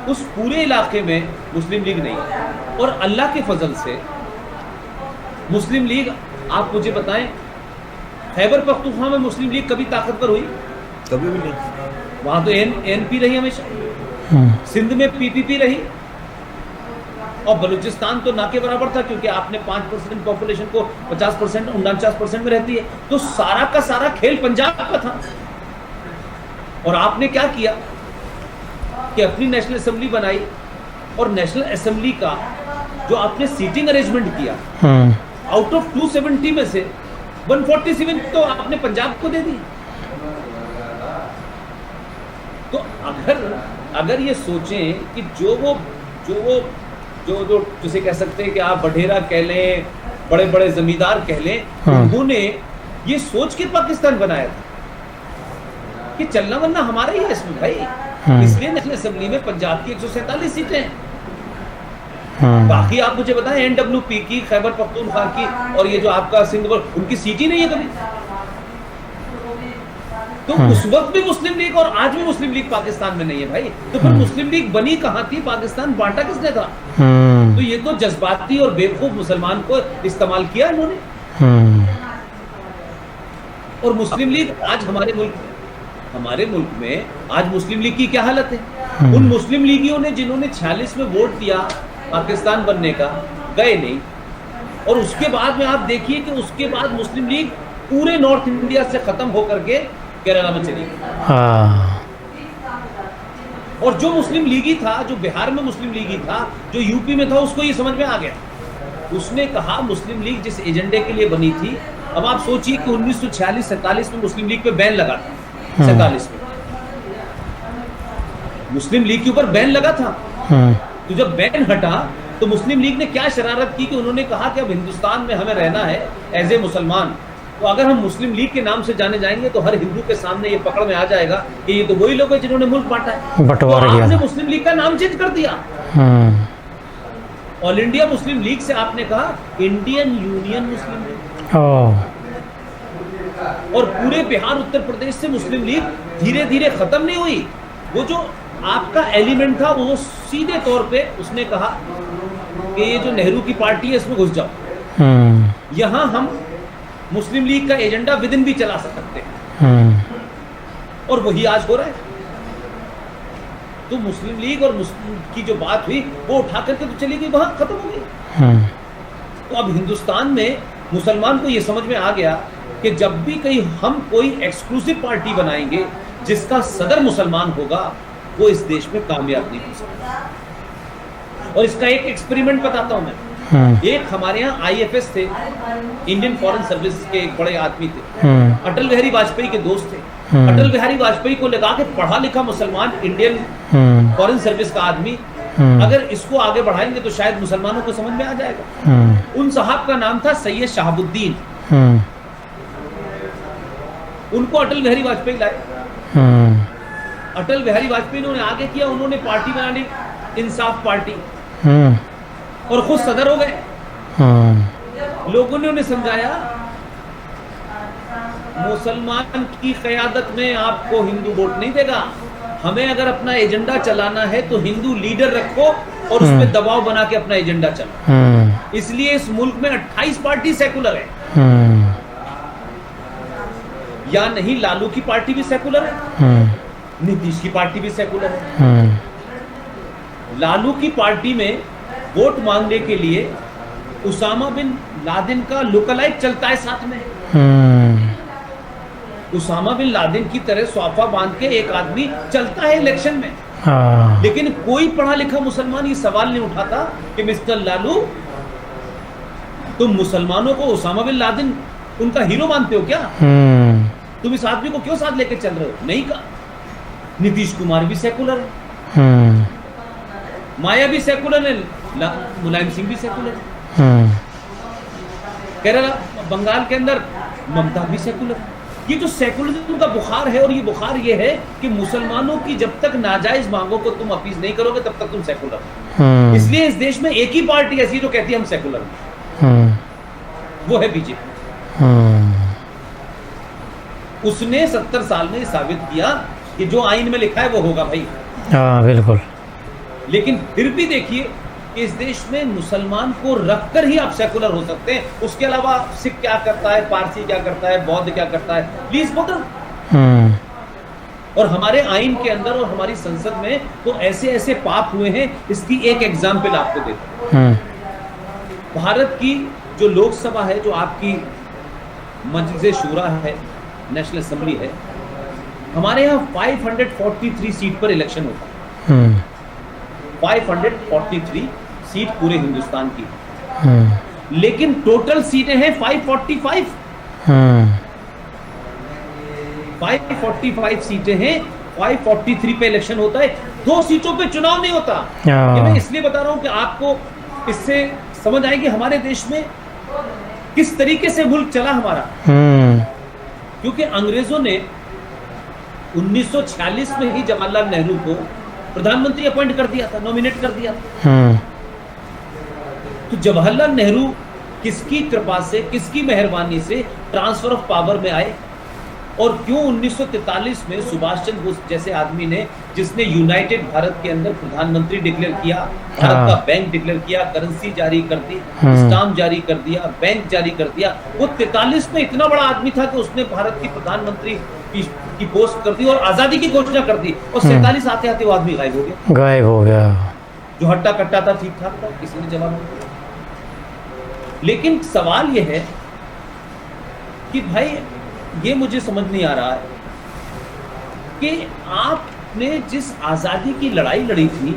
उस पूरे इलाके में मुस्लिम लीग नहीं, और अल्लाह के फजल से मुस्लिम लीग, आप मुझे बताएं, खैबर पख्तूनख्वा में मुस्लिम लीग कभी ताकतवर हुई? कभी भी नहीं। वहां तो एनपी रही हमेशा, सिंध में पीपीपी रही, और बलूचिस्तान तो ना के बराबर था, क्योंकि आपने 5% पॉपुलेशन को 50% 49% में रहती है, तो सारा का सारा खेल पंजाब का था। और आपने क्या किया कि अपनी नेशनल असेंबली बनाई, और नेशनल असेंबली का जो आपने सीटिंग अरेंजमेंट किया, आउट ऑफ 270 में से 147 तो आपने पंजाब को दे दी। तो अगर ये सोचें कि जो जिसे कह सकते हैं कि आप बढेरा कह लें, बड़े बड़े जमींदार कह लें, उन्होंने ये सोच के पाकिस्तान बनाया था कि चलना वलना हमारा ही है इसमें भाई, इसलिए नेशनल असेंबली में पंजाब की 147 सीटें हैं। बाकी आप मुझे बताएं, एनडब्ल्यूपी की, खैबर पख्तूनख्वा की, और ये जो आपका सिंध, उनकी सीट ही नहीं है कभी। तो उस वक्त भी मुस्लिम लीग और आज भी मुस्लिम लीग पाकिस्तान में नहीं है भाई। तो फिर मुस्लिम लीग बनी कहां थी? पाकिस्तान बांटा किसने था? तो ये तो जज्बाती और बेवकूफ मुसलमान को इस्तेमाल किया इन्होंने। और मुस्लिम लीग आज हमारे मुल्क में आज मुस्लिम लीग की क्या हालत है? उन मुस्लिम लीगियों ने जिन्होंने 46 में वोट दिया पाकिस्तान बनने का, गए नहीं, और उसके बाद में आप देखिए कि उसके बाद मुस्लिम लीग पूरे नॉर्थ इंडिया से खत्म होकर के केरला में चली गई। और जो मुस्लिम लीगी था, जो बिहार में मुस्लिम लीगी था, जो यूपी में था, उसको ये समझ में आ गया। उसने कहा मुस्लिम लीग जिस एजेंडे के लिए बनी थी, अब आप सोचिए कि 1946-47 में मुस्लिम लीग पे बैन लगा था, 47 में मुस्लिम लीग के ऊपर बैन लगा था। तो जब बैन हटा तो मुस्लिम लीग ने क्या शरारत की कि उन्होंने कहा कि अब हिंदुस्तान में हमें रहना है एज ए मुसलमान, तो अगर हम मुस्लिम लीग के नाम से जाने जाएंगे तो हर हिंदू के सामने ये पकड़ में आ जाएगा कि ये तो वही लोग हैं जिन्होंने मुल्क बांटा है। बंटवारा तो किया। आपने मुस्लिम लीग का नाम चेंज कर दिया। ऑल इंडिया मुस्लिम लीग से आपने कहा इंडियन यूनियन मुस्लिम लीग। और पूरे बिहार उत्तर प्रदेश से मुस्लिम लीग धीरे धीरे खत्म नहीं हुई। वो जो आपका एलिमेंट था वो सीधे तौर पे उसने कहा कि ये जो नेहरू की पार्टी है इसमें घुस जाओ, यहाँ हम मुस्लिम लीग का एजेंडा विद इन भी चला सकते हैं। और वही आज हो रहा है। तो मुस्लिम लीग और मुस्लिम की जो बात हुई वो उठा करके तो चली गई, वहां खत्म हो गई। तो अब हिंदुस्तान में मुसलमान को ये समझ में आ गया कि जब भी कहीं हम कोई एक्सक्लूसिव पार्टी बनाएंगे जिसका सदर मुसलमान होगा, वो इस देश में कामयाब नहीं हो सकता। और इसका एक एक्सपेरिमेंट बताता हूं मैं। एक हमारे यहाँ आईएफएस थे, इंडियन फॉरेन सर्विस के एक बड़े आदमी थे, अटल बिहारी वाजपेयी के दोस्त थे। अटल बिहारी वाजपेयी को लगा के पढ़ा लिखा मुसलमान इंडियन फॉरेन सर्विस का आदमी, अगर इसको आगे बढ़ाएंगे तो शायद मुसलमानों को समझ में आ जाएगा। उन साहब का नाम था सैयद शहाबुद्दीन। उनको अटल बिहारी वाजपेयी लाए। अटल बिहारी वाजपेयी ने आगे किया, उन्होंने पार्टी बना ली इंसाफ पार्टी, और खुद सदर हो गए। लोगों ने उन्हें समझाया मुसलमान की क़यादत में आपको हिंदू वोट नहीं देगा, हमें अगर अपना एजेंडा चलाना है तो हिंदू लीडर रखो और उस पर दबाव बना के अपना एजेंडा चलाओ। इसलिए इस मुल्क में 28 पार्टी सेकुलर है। या नहीं, लालू की पार्टी भी सेकुलर है, नीतीश की पार्टी भी सेकुलर है। लालू की पार्टी में वोट मांगने के लिए उसामा बिन लादेन का लुकलाइक चलता है साथ में। उसामा बिन लादेन की तरह स्वाफा बांध के एक आदमी चलता है इलेक्शन में। लेकिन कोई पढ़ा लिखा मुसलमान ये सवाल नहीं उठाता कि मिस्टर लालू, तुम मुसलमानों को उसामा बिन लादेन उनका हीरो मानते हो क्या? तुम इस आदमी को क्यों साथ लेके चल रहे हो? नहीं कहा। नीतीश कुमार भी सेकुलर है, माया भी सेकुलर है, मुलायम सिंह भी सेकुलर है। केरला बंगाल के अंदर ममता भी सेकुलर। ये जो सेकुलरिज्म का बुखार है, और ये बुखार ये है कि मुसलमानों की जब तक नाजायज मांगों को तुम अपीज नहीं करोगे तब तक तुम सेकुलर हो। इसलिए इस देश में एक ही पार्टी ऐसी जो कहती है हम सेकुलर हैं, वो है बीजेपी। उसने 70 साल में साबित किया कि जो आइन में लिखा है वो होगा भाई। हाँ बिल्कुल। लेकिन फिर भी देखिए इस देश में मुसलमान को रखकर ही आप सेकुलर हो सकते हैं। उसके अलावा सिख क्या करता है, पारसी क्या करता है, बौद्ध क्या करता है, प्लीज बदल। और हमारे आइन के अंदर और हमारी संसद में तो ऐसे ऐसे पाप हुए हैं। इसकी एक एग्जाम्पल आपको देता हूं। भारत की जो लोकसभा है, जो आपकी मजलिस शूरा है, नेशनल असेंबली है, हमारे यहाँ 543 सीट पर इलेक्शन होता है। 543 सीट पूरे हिंदुस्तान की, लेकिन टोटल सीटें हैं 545। 545 सीटें हैं, 543 पे इलेक्शन होता है, 2 सीटों पे चुनाव नहीं होता। ये मैं इसलिए बता रहा हूं कि आपको इससे समझ आएगी हमारे देश में किस तरीके से मुल्क चला हमारा। क्योंकि अंग्रेजों ने 1946 में ही जवाहरलाल नेहरू को प्रधानमंत्री अपॉइंट कर दिया था, नॉमिनेट कर दिया था। तो जवाहरलाल नेहरू किसकी कृपा से, किसकी मेहरबानी से ट्रांसफर ऑफ पावर में आए, और क्यों 1943 में सुभाष चंद्र बोस जैसे आदमी ने, जिसने यूनाइटेड भारत के अंदर प्रधानमंत्री डिक्लेयर किया, भारत का बैंक डिक्लेयर किया, करेंसी जारी कर दी, स्टाम्प जारी कर दिया, बैंक जारी कर दिया, वो 43 में इतना बड़ा आदमी था कि उसने भारत की प्रधानमंत्री की पोस्ट कर दी और आजादी की घोषणा कर दी, और 47 आते आते वो आदमी गायब हो गया। जो हट्टा कट्टा था, ठीक ठाक था, किसी ने जवाब नहीं दिया। लेकिन सवाल यह है कि भाई ये मुझे समझ नहीं आ रहा है कि आपने जिस आजादी की लड़ाई लड़ी थी,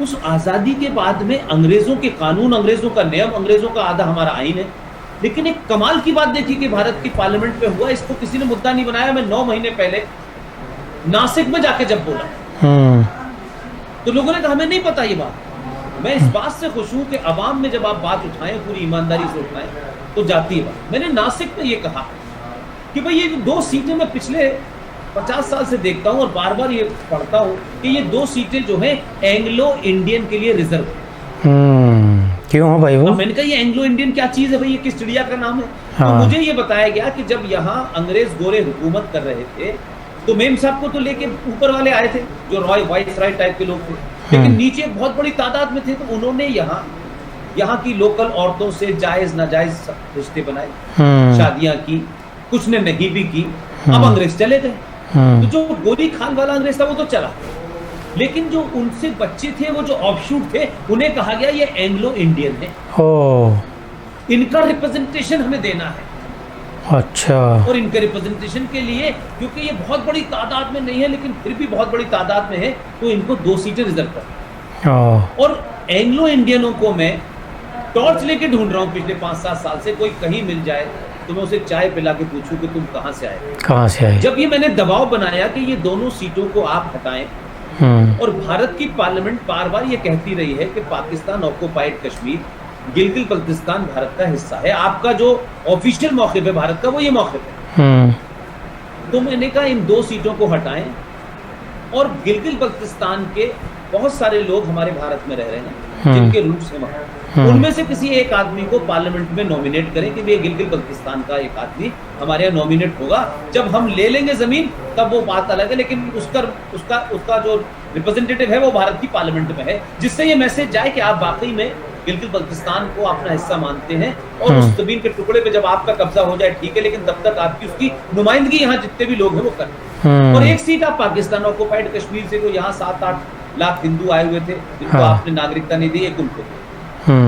उस आजादी के बाद में अंग्रेजों के कानून, अंग्रेजों का नियम, अंग्रेजों का आधा हमारा आईन है। लेकिन एक कमाल की बात देखी कि भारत की पार्लियामेंट में हुआ, इसको किसी ने मुद्दा नहीं बनाया। मैं 9 महीने पहले नासिक में जाके जब बोला तो लोगों ने कहा हमें नहीं पता ये बात। मैं इस बात से खुश हूं कि अवाम में जब आप बात उठाएं, पूरी ईमानदारी से उठाएं, तो जाती है बात। मैंने नासिक में ये कहा कि भाई ये 2 सीटें मैं पिछले 50 साल से देखता हूं और बार बार ये पढ़ता हूं कि ये 2 सीटें जो हैं एंग्लो इंडियन के लिए रिजर्व है। क्यों हो भाई वो? मैंने कहा ये एंग्लो इंडियन क्या चीज है भाई, ये किस चिड़िया का नाम है? तो मुझे ये बताया गया कि जब यहाँ अंग्रेज गोरे हुकूमत कर रहे थे तो मेम साहब को तो लेके ऊपर वाले आए थे जो रॉय वाइसराय टाइप के लोग थे, लेकिन नीचे बहुत बड़ी तादाद में थे। तो उन्होंने यहाँ की लोकल औरतों से जायज नाजायज रिश्ते बनाए, शादियां की, कुछ ने नहीं भी की। अब अंग्रेज चले गए, तो जो गोली खान वाला अंग्रेज था वो तो चला, लेकिन जो उनसे बच्चे थे, वो जो ऑफशूट थे, उन्हें कहा गया ये एंग्लो इंडियन है, इनका रिप्रेजेंटेशन हमें देना है। अच्छा। और इनके रिप्रेजेंटेशन के लिए, क्योंकि ये बहुत बड़ी तादाद में नहीं है लेकिन फिर भी बहुत बड़ी तादाद में है, तो इनको 2 सीटें रिजर्व कर। और एंग्लो इंडियनों को मैं टॉर्च लेके ढूंढ रहा हूँ पिछले 5-7 साल से। कोई कहीं मिल जाए तो मैं उसे चाय पिला के पूछूं कि तुम कहाँ से आए। जब ये मैंने दबाव बनाया कि ये दोनों सीटों को आप हटाएं, और भारत की पार्लियामेंट बार बार ये कहती रही है कि पाकिस्तान ऑक्युपाइड कश्मीर, गिलगित बल्तिस्तान भारत का हिस्सा है, आपका जो ऑफिशियल मौक़िफ़ है भारत का वो ये मौक़िफ़ है। तो मैंने कहा इन 2 सीटों को हटाएं, और गिलगित बल्तिस्तान के बहुत सारे लोग हमारे भारत में रह रहे हैं जिनके रूट्स हैं वहाँ, उनमें से किसी एक आदमी को पार्लियामेंट में नॉमिनेट करें कि ये गिलगित बल्तिस्तान का एक आदमी हमारे यहाँ नॉमिनेट होगा। जब हम ले लेंगे जमीन तब वो बात अलग है, लेकिन उसका जो रिप्रेजेंटेटिव है वो भारत की पार्लियामेंट में है, जिससे ये मैसेज जाए कि आप वाकई में गिलगित बल्तिस्तान को अपना हिस्सा मानते हैं, और उस जमीन के टुकड़े पे जब आपका कब्जा हो जाए ठीक है, लेकिन तब तक आपकी उसकी नुमाइंदगी यहाँ जितने भी लोग हैं वो करें। और एक सीट आप पाकिस्तान ऑक्युपाइड कश्मीर से, जो यहाँ 7-8 लाख हिंदू आए हुए थे जिनको आपने नागरिकता नहीं दी, एक उनको।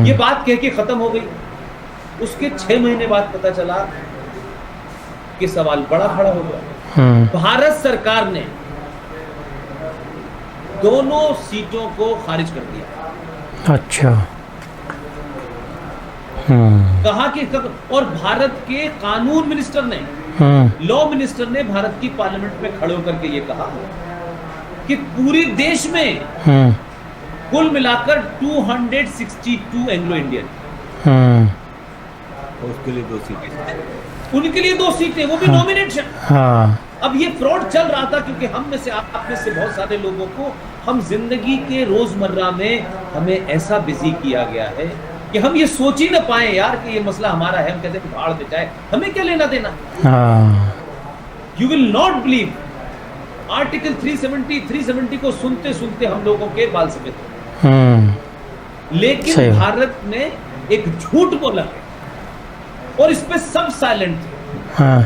ये बात कह के खत्म हो गई। उसके 6 महीने बाद पता चला कि सवाल बड़ा खड़ा हो गया। भारत सरकार ने दोनों सीटों को खारिज कर दिया। अच्छा। कहा कि, और भारत के कानून मिनिस्टर ने, लॉ मिनिस्टर ने भारत की पार्लियामेंट में खड़े होकर के ये कहा कि पूरे देश में कुल मिलाकर 262 एंग्लो इंडियन, उसके लिए 2 सीटें, उनके लिए 2 सीटें, वो भी नॉमिनेशन। हाँ अब ये फ्रॉड चल रहा था क्योंकि हम में से, आप में से बहुत सारे लोगों को हम जिंदगी के रोजमर्रा में हमें ऐसा बिजी किया गया है कि हम ये सोच ही ना पाए यार कि ये मसला हमारा है। हम कहते हैं भाड़ में जाए, हमें क्या लेना देना। हाँ you will not believe, article 370 को सुनते सुनते हम लोगों के बाल सफेद हो गए। लेकिन सही बात। भारत ने एक झूठ बोला है और इस पे सब साइलेंट थे। हाँ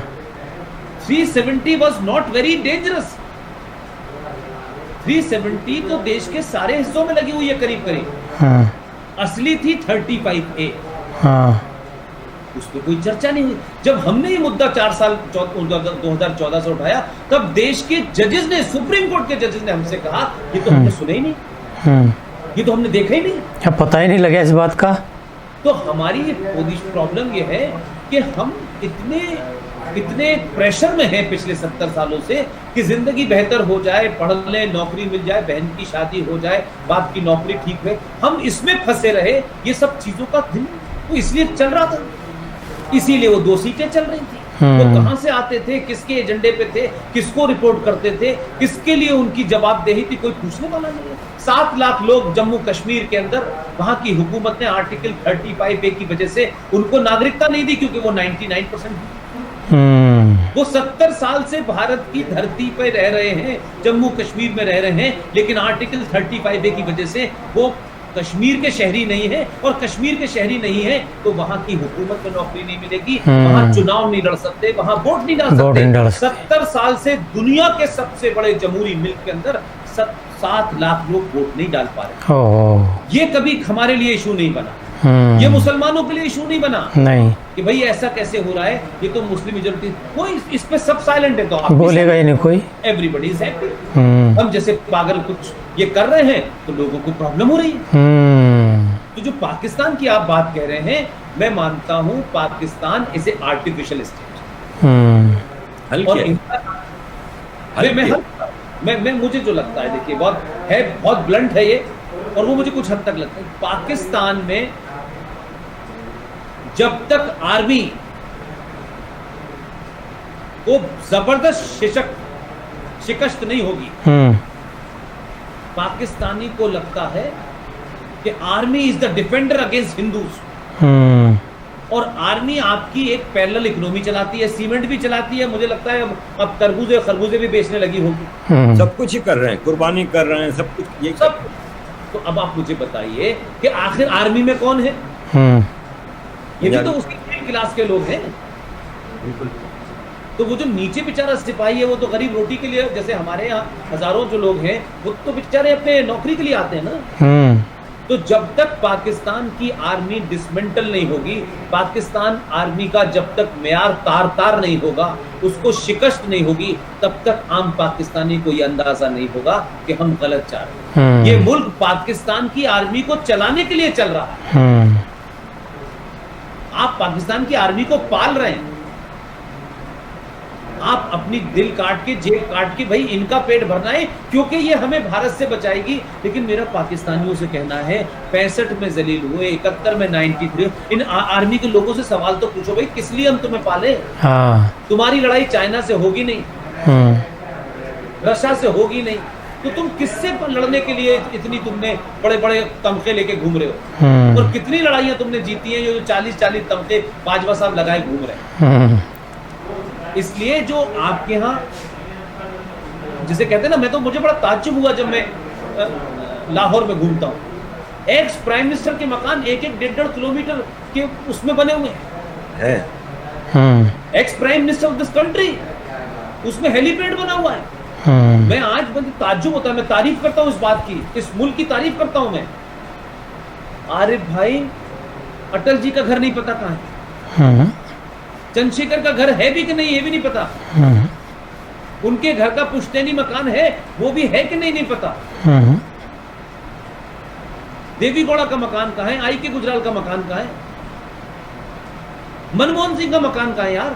370 was not very dangerous। 370 तो देश के सारे हिस्सों में लगी हुई है करीब करीब। हाँ असली थी 35A, हाँ उस पर कोई चर्चा नहीं हुई। जब हमने ये मुद्दा 4 साल 2014 से उठाया, तब देश के जजेस ने, सुप्रीम कोर्ट के जजेस ने हमसे कहा ये तो हमने सुना ही नहीं, ये तो हमने देखा ही नहीं, क्या पता ही नहीं लगा इस बात का। तो हमारी प्रॉब्लम ये है कि हम इतने प्रेशर में हैं पिछले 70 सालों से कि जिंदगी बेहतर हो जाए, पढ़ लें, नौकरी मिल जाए, बहन की शादी हो जाए, बाप की नौकरी ठीक है, हम इसमें फंसे रहे। ये सब चीजों का दिन वो इसलिए चल रहा था, इसीलिए वो 2 सीटें चल रही थी। वो कहां से आते थे, किसके एजेंडे पे थे, किसको रिपोर्ट करते थे, किसके लिए उनकी जवाबदेही थी, कोई पूछने वाला नहीं है। 7 लाख लोग जम्मू कश्मीर के अंदर, वहां की हुकूमत ने आर्टिकल 35A की वजह से उनको नागरिकता नहीं दी क्योंकि वो 99% वो 70 साल से भारत की धरती पर रह रहे हैं, जम्मू कश्मीर में रह रहे हैं, लेकिन आर्टिकल 35A की वजह से वो कश्मीर के शहरी नहीं है, और कश्मीर के शहरी नहीं है तो वहां की हुकूमत में नौकरी नहीं मिलेगी, वहां चुनाव नहीं लड़ सकते, वहां वोट नहीं डाल सकते। 70 साल से दुनिया के सबसे बड़े जमहूरी मुल्क के अंदर 7 लाख लोग वोट नहीं डाल पा रहे। ये कभी हमारे लिए इशू नहीं बना, ये मुसलमानों के लिए इशू नहीं बना नहीं कि भाई ऐसा कैसे हो रहा है, ये तो मुस्लिम मेजॉरिटी, कोई इस पे सब साइलेंट है, तो आप बोलेगा ही नहीं कोई। Everybody is happy. हम जैसे पागल कुछ ये कर रहे हैं तो लोगों को प्रॉब्लम हो रही है। तो जो पाकिस्तान की आप बात कह रहे हैं, मैं मानता हूं Pakistan is a artificial state. मैं मुझे जो लगता है, देखिए बहुत ब्लंट है ये, और वो मुझे कुछ हद तक लगता है, पाकिस्तान में जब तक आर्मी को जबरदस्त शिकस्त नहीं होगी, पाकिस्तानी को लगता है कि army is the defender against Hindus, और आर्मी आपकी एक पैरेलल इकोनॉमी चलाती है, सीमेंट भी चलाती है, मुझे लगता है अब तरबूजे खरबूजे भी बेचने लगी होगी। सब कुछ ही कर रहे हैं, कुर्बानी कर रहे हैं, सब कुछ ये सब। तो अब आप मुझे बताइए कि आखिर आर्मी में कौन है? ये भी तो उसकी मिडिल क्लास के लोग हैं। तो वो जो नीचे बेचारा सिपाही है, वो तो गरीब रोटी के लिए, जैसे हमारे यहाँ हजारों जो लोग हैं, वो तो बेचारे अपने नौकरी के लिए आते हैं ना। तो जब तक पाकिस्तान की आर्मी डिसमेंटल नहीं होगी, पाकिस्तान आर्मी का जब तक मेयार तार नहीं होगा, उसको शिकस्त नहीं होगी, तब तक आम पाकिस्तानी को ये अंदाजा नहीं होगा कि हम गलत जा रहे हैं। ये मुल्क पाकिस्तान की आर्मी को चलाने के लिए चल रहा है। आप पाकिस्तान की आर्मी को पाल रहे हैं, आप अपनी दिल काट के, जेब काट के, भाई इनका पेट भरना है क्योंकि ये हमें भारत से बचाएगी। लेकिन मेरा पाकिस्तानियों से कहना है, 65 में जलील हुए, 71 में 93, इन आर्मी के लोगों से सवाल तो पूछो, भाई किस लिए हम तुम्हें पाले? तुम्हारी लड़ाई चाइना से होगी नहीं, रशिया से होगी नहीं, तो तुम किससे लड़ने के लिए इतनी तुमने बड़े बड़े तमखे लेके घूम रहे हो? और कितनी लड़ाइयां तुमने जीती हैं जो 40 तमखे बाजवा साहब लगाए घूम रहे हैं? इसलिए जो आपके यहाँ जिसे कहते हैं ना, मैं तो, मुझे बड़ा ताज्जुब हुआ जब मैं लाहौर में घूमता हूँ, एक्स प्राइम मिनिस्टर के मकान 1-1.5 किलोमीटर के उसमें बने हुए हैं। Ex prime minister of this country, उसमें हेलीपैड बना हुआ है। मैं आज मुझे ताज्जुब होता है, मैं तारीफ करता हूँ इस बात की, इस मुल्क की तारीफ करता हूँ मैं। आरिफ भाई, अटल जी का घर नहीं पता कहाँ है, चंद्रशेखर का घर है भी कि नहीं ये भी नहीं पता, उनके घर का पुश्तैनी मकान है वो भी है कि नहीं पता, देवी गौड़ा का मकान कहाँ है, आई के गुजराल का मकान कहाँ है, मनमोहन सिंह का मकान कहाँ है यार?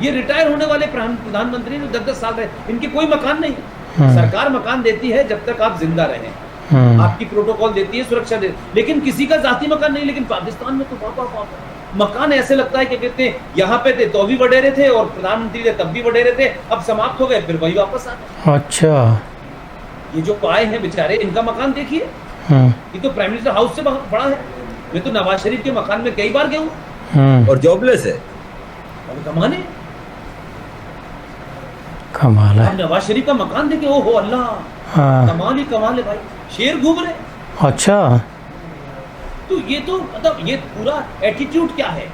ये रिटायर होने वाले प्रधानमंत्री जो 10-10 साल रहे, इनके कोई मकान नहीं। सरकार मकान देती है जब तक आप जिंदा रहें, आपकी प्रोटोकॉल देती है, सुरक्षा देती है, लेकिन किसी का जाती मकान नहीं। लेकिन पाकिस्तान में तो बाबा मकान ऐसे लगता है कि कहते हैं यहाँ पे थे तो भी वडेरे थे और प्रधानमंत्री थे तब भी वडेरे थे, अब समाप्त हो गए फिर वही वापस आ गए। अच्छा। ये जो आए हैं बेचारे, इनका मकान देखिए, ये तो प्राइम मिनिस्टर हाउस से बड़ा है। मैं तो नवाज शरीफ के मकान में कई बार गया हूँ। और जॉबलेस है, और कमाने कमाल है। नवाज शरीफ का मकान देखे, ओ हो अल्लाह, कमाल ही कमाल है भाई, शेर घूम रहे। अच्छा। तो ये तो मतलब ये पूरा एटीट्यूड क्या है,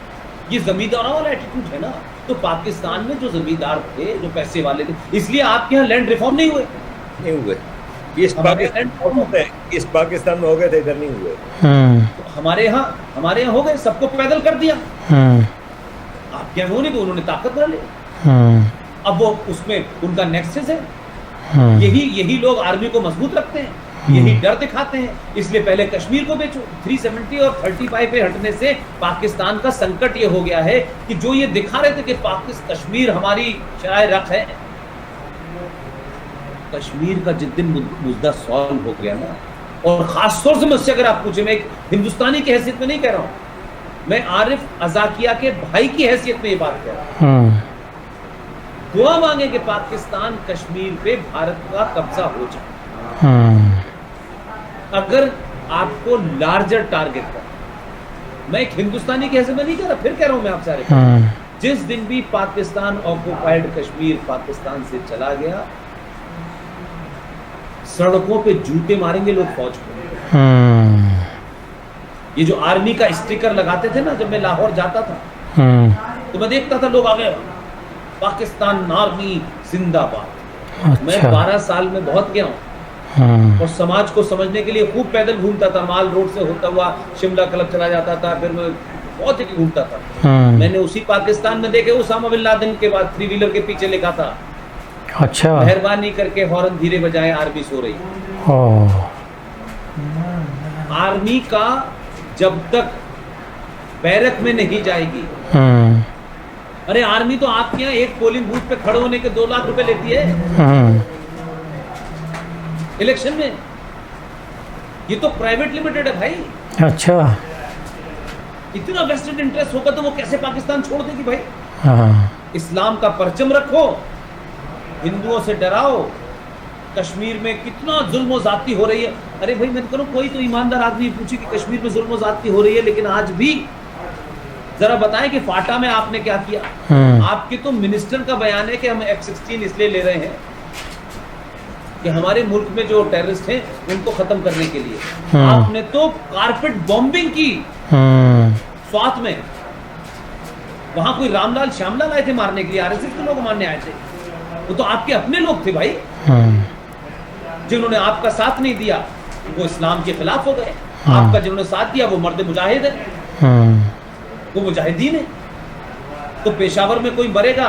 ये जमींदारों वाला एटीट्यूड है ना। तो पाकिस्तान में जो जमींदार थे, जो पैसे वाले थे, इसलिए आपके यहाँ लैंड रिफॉर्म नहीं हुए। इस पाकिस्तान में हो गए थे, इधर नहीं हुए। तो हमारे यहाँ हो गए, सबको पैदल कर दिया। आपके यहाँ होने तो उन्होंने ताकत डाली। अब वो उसमें उनका नेक्सस है। यही लोग आर्मी को मजबूत रखते हैं, यही डर दिखाते हैं। इसलिए पहले कश्मीर को बेचो। 370 और 35 पे हटने से पाकिस्तान का संकट ये हो गया है कि जो ये दिखा रहे थे कि कश्मीर हमारी शाय रख है, कश्मीर का जिस दिन मुद्दा सॉल्व हो गया ना, और खास तौर से मुझसे अगर आप पूछे, मैं एक हिंदुस्तानी की हैसियत में नहीं कह रहा हूं, मैं आरिफ अजाकिया के भाई की हैसियत में ये बात कह रहा हूं। दुआ मांगे कि पाकिस्तान कश्मीर पे भारत का कब्जा हो जाए। अगर आपको लार्जर टारगेट का, मैं एक हिंदुस्तानी की हैसियत में नहीं कह रहा, फिर कह रहा हूं मैं आप सारे, जिस दिन भी पाकिस्तान ऑक्युपाइड कश्मीर पाकिस्तान से चला गया, सड़कों पे जूते मारेंगे लोग फौज को। ये जो आर्मी का स्टिकर लगाते थे ना, जब मैं लाहौर जाता था तो मैं देखता था लोग आ गए, पाकिस्तान आर्मी जिंदाबाद। अच्छा। मैं 12 साल में बहुत गया हूँ और समाज को समझने के लिए खूब पैदल घूमता था। माल रोड से होता हुआ शिमला क्लब चला जाता था, फिर मैं बहुत जगह घूमता था। मैंने उसी पाकिस्तान में देखे उसामा बिन लादेन के बाद 3 व्हीलर के पीछे लिखा था, अच्छा, मेहरबानी करके हॉर्न धीरे बजाएं, आर्मी सो रही। आर्मी का जब तक बैरक में नहीं जाएगी, अरे आर्मी तो आपके यहाँ एक पोलिंग बूथ पे खड़े होने के 2 लाख रुपए लेती है इलेक्शन में। ये तो प्राइवेट लिमिटेड है भाई। अच्छा। इतना वेस्टेड इंटरेस्ट होगा तो वो कैसे पाकिस्तान छोड़ देगी भाई। इस्लाम का परचम रखो, हिंदुओं से डराओ। कश्मीर में कितना जुल्म ज़्यादती हो रही है। अरे भाई मैं करूँ, कोई तो ईमानदार आदमी पूछे कि कश्मीर में जुल्म ज़्यादती हो रही है, लेकिन आज भी जरा बताएं कि फाटा में आपने क्या किया। आपके तो मिनिस्टर का बयान है कि हम F-16 इसलिए ले रहे हैं कि हमारे मुल्क में जो टेररिस्ट हैं उनको खत्म करने के लिए। आपने तो कारपेट बॉम्बिंग की स्वात में। वहां कोई रामलाल श्यामलाल आए थे मारने के लिए, आरएसएस के लोग मारने आए थे। वो तो आपके अपने लोग थे भाई। जिन्होंने आपका साथ नहीं दिया वो इस्लाम के खिलाफ हो गए। आपका जिन्होंने साथ दिया वो मर्द मुजाहिद है, वो मुजाहिदीन है। तो पेशावर में कोई मरेगा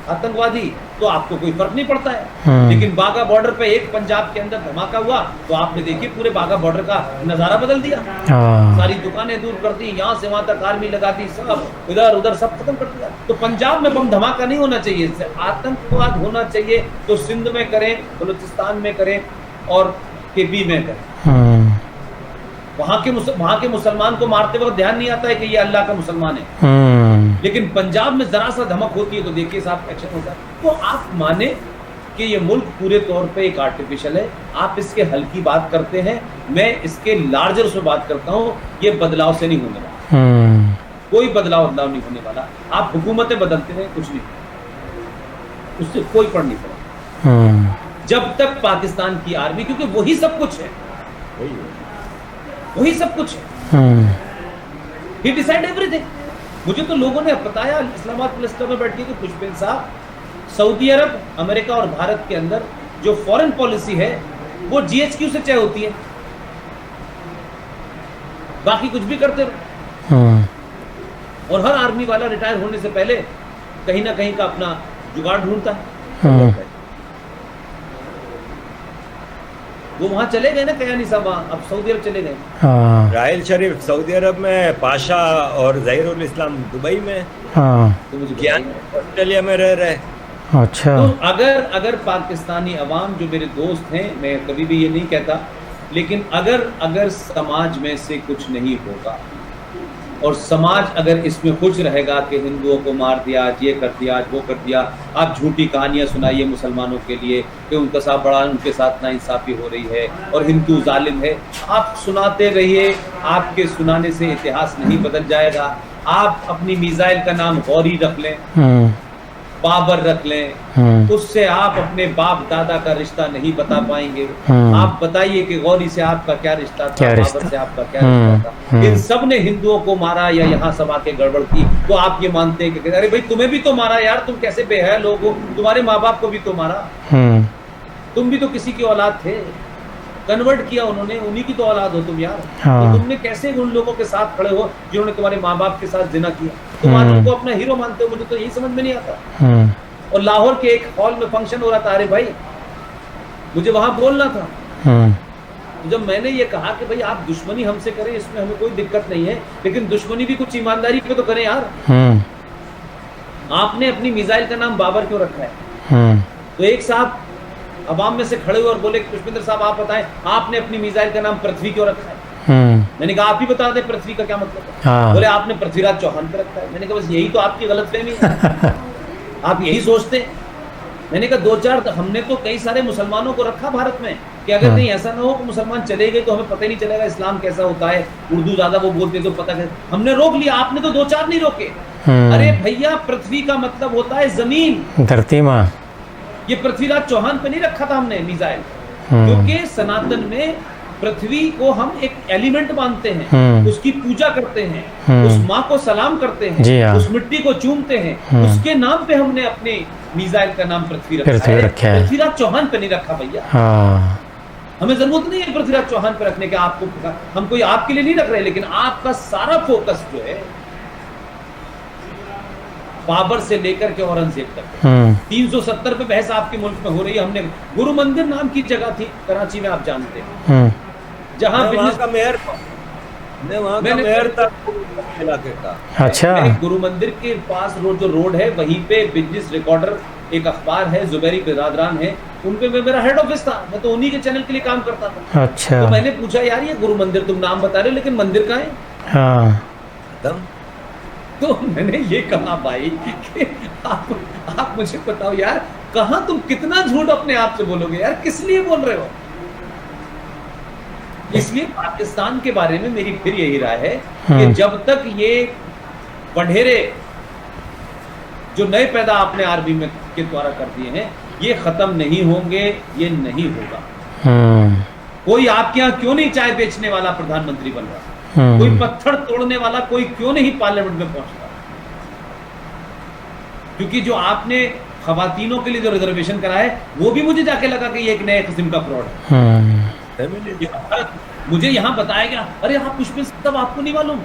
आतंकवादी तो आपको कोई फर्क नहीं पड़ता है, लेकिन बागा बॉर्डर पे एक पंजाब के अंदर धमाका हुआ तो आपने देखिए पूरे बागा बॉर्डर का नजारा बदल दिया। सारी दुकानें दूर कर दी, यहाँ से वहां तक आर्मी लगा दी, सब इधर उधर सब खत्म कर दिया। तो पंजाब में बम धमाका नहीं होना चाहिए, आतंकवाद होना चाहिए तो सिंध में करें, बलूचिस्तान में करें और केपी में करें। वहां के मुसलमान को मारते वक्त ध्यान नहीं आता है कि ये अल्लाह का मुसलमान है, लेकिन पंजाब में जरा सा धमक होती है तो देखिए साहब एक्शन होता है। तो आप माने कि ये मुल्क पूरे तौर पे एक आर्टिफिशियल है। आप इसके हल की बात करते हैं, मैं इसके लार्जर से बात करता हूँ। ये बदलाव से नहीं होने वाला, कोई बदलाव नहीं होने वाला। आप हुकूमतें बदलते हैं, कुछ नहीं, उससे कोई फर्क नहीं पड़ा जब तक पाकिस्तान की आर्मी, क्योंकि वही सब कुछ है, वही सब कुछ है। He decide everything। मुझे तो लोगों ने बताया इस्लामाबाद पुलिस क्लब में बैठ के कि पुष्पेंद्र साहब, सऊदी अरब, अमेरिका और भारत के अंदर जो फॉरेन पॉलिसी है वो GHQ से तय होती है, बाकी कुछ भी करते रहो। और हर आर्मी वाला रिटायर होने से पहले कहीं ना कहीं का अपना जुगाड़ ढूंढता है। वो वहां चले गए ना, कयानी साहब अब सऊदी अरब चले गए। राहिल शरीफ सऊदी अरब में, पाशा और ज़हीरुल इस्लाम दुबई में, तो मुझे ज्ञान ऑस्ट्रेलिया में रह रहे। अच्छा। तो अगर पाकिस्तानी अवाम, जो मेरे दोस्त हैं, मैं कभी भी ये नहीं कहता, लेकिन अगर समाज में से कुछ नहीं होगा और समाज अगर इसमें खुश रहेगा कि हिंदुओं को मार दिया, आज ये कर दिया, आज वो कर दिया, आप झूठी कहानियां सुनाइए मुसलमानों के लिए कि उनके साथ नाइंसाफी हो रही है और हिंदू जालिम है, आप सुनाते रहिए, आपके सुनाने से इतिहास नहीं बदल जाएगा। आप अपनी मिसाइल का नाम गौरी रख लें, बाबर रख लें, उससे आप अपने बाप दादा का रिश्ता नहीं बता पाएंगे। आप बताइए कि गौरी से आपका क्या रिश्ता था, बाबर से आपका क्या रिश्ता था। इन सब ने हिंदुओं को मारा या यहाँ सब आके गड़बड़ की, तो आप ये मानते हैं कि अरे भाई तुम्हें भी तो मारा यार, तुम कैसे बेहया लोग हो, तुम्हारे माँ बाप को भी तो मारा, तुम भी तो किसी की औलाद थे, कन्वर्ट किया उन्होंने, उन्हीं की तो औलाद हो तुम यार। तो तुमने कैसे उन लोगों के साथ खड़े हो जिन्होंने तुम्हारे माँ बाप के साथ जिना किया, तुम आज उनको अपना हीरो मानते हो, मुझे तो यही समझ में नहीं आता। और लाहौर के एक हॉल में फंक्शन हो रहा था, अरे भाई मुझे वहां बोलना था, तो जब मैंने ये कहा कि भाई आप दुश्मनी हमसे करें इसमें हमें कोई दिक्कत नहीं है, लेकिन दुश्मनी भी कुछ ईमानदारी पे तो करें यार। आपने अपनी मिसाइल का नाम बाबर क्यों रखा है? तो एक साहब अवाम में से खड़े हुए और बोले पुष्पेंद्र साहब आप बताएं आपने अपनी मिसाइल का नाम पृथ्वी क्यों रखा है? मैंने कहा आप ही बता दें पृथ्वी का क्या मतलब है। बोले आपने पृथ्वीराज चौहान पे रखा है। मैंने कहा बस यही तो आपकी गलतफहमी है, आप यही सोचते हैं। मैंने कहा दो चार हमने तो कई सारे मुसलमानों को रखा भारत में कि अगर नहीं ऐसा ना हो कि मुसलमान चले गए तो हमें पता ही नहीं चलेगा इस्लाम कैसा होता है, उर्दू ज्यादा वो बोलते तो पता कैसे, हमने रोक लिया, आपने तो दो चार नहीं रोके। अरे भैया पृथ्वी का मतलब होता है जमीन, धरती माँ। ये पृथ्वीराज चौहान पे नहीं रखा था हमने मिसाइल, क्योंकि सनातन में पृथ्वी को हम एक एलिमेंट मानते हैं, उसकी पूजा करते हैं, उस माँ को सलाम करते हैं, उस मिट्टी को चूमते हैं, उसके नाम पे हमने अपने मिसाइल का नाम पृथ्वी रखा है, पृथ्वीराज चौहान पे नहीं रखा भैया। हमें जरूरत नहीं है पृथ्वीराज चौहान पे रखने के, आपको हम कोई आपके लिए नहीं रख रहे, लेकिन आपका सारा फोकस जो है बाबर से लेकर के औरंगजेब तक 370 पे बहस आपके मुल्क में हो रही है। हमने गुरु मंदिर नाम की जगह थी कराची में, आप जानते हैं, जहाँ वहाँ का मेयर था इलाके का। अच्छा, गुरु मंदिर के पास जो रोड है वहीं पे बिजनेस रिकॉर्डर एक अखबार है, जुबैरी बिरादरान है, उनपे मेरा हेड ऑफिस था, मैं तो उन्हीं के चैनल के लिए काम करता था। अच्छा, तो मैंने पूछा यार ये गुरु मंदिर तुम नाम बता रहे हो लेकिन मंदिर कहाँ है? तो मैंने ये कहा भाई कि आप मुझे बताओ यार, कहां तुम कितना झूठ अपने आप से बोलोगे यार, किस लिए बोल रहे हो? इसलिए पाकिस्तान के बारे में मेरी फिर यही राय है कि जब तक ये बढ़ेरे जो नए पैदा आपने आर्मी में के द्वारा कर दिए हैं ये खत्म नहीं होंगे, ये नहीं होगा। कोई आपके यहाँ क्यों नहीं चाय बेचने वाला प्रधानमंत्री बन रहा, कोई पत्थर तोड़ने वाला कोई क्यों नहीं पार्लियामेंट में पहुंचता? क्योंकि जो आपने खवातीनों के लिए जो रिजर्वेशन करा है वो भी मुझे जाके लगा कि ये एक नए किस्म का फ्रॉड है। मुझे यहाँ बताया गया, अरे आप पुष्पेंद्र साहब आपको नहीं मालूम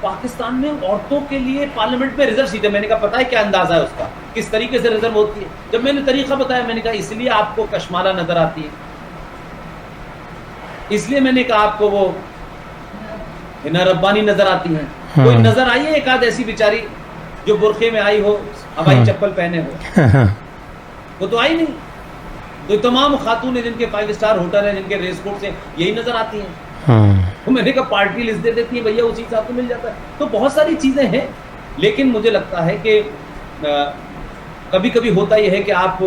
पाकिस्तान में औरतों के लिए पार्लियामेंट में रिजर्व सीट है। मैंने कहा पता है क्या अंदाजा है उसका, किस तरीके से रिजर्व होती है? जब मैंने तरीका बताया मैंने कहा इसलिए आपको कश्माला नजर आती है, इसलिए मैंने कहा आपको वो हिना रब्बानी नजर आती हैं। कोई नजर आई है एक आध ऐसी बेचारी जो बुरखे में आई हो, हवाई चप्पल पहने हो? वो तो आई नहीं। तो तमाम खातून जिनके 5 स्टार होटल है, जिनके रेस कोर्स है, यही नजर आती हैं। तो मैंने कहा पार्टी लिस्ट दे देती है भैया, उसी हिसाब से मिल जाता है। तो बहुत सारी चीजें हैं, लेकिन मुझे लगता है कि कभी कभी होता यह है कि आप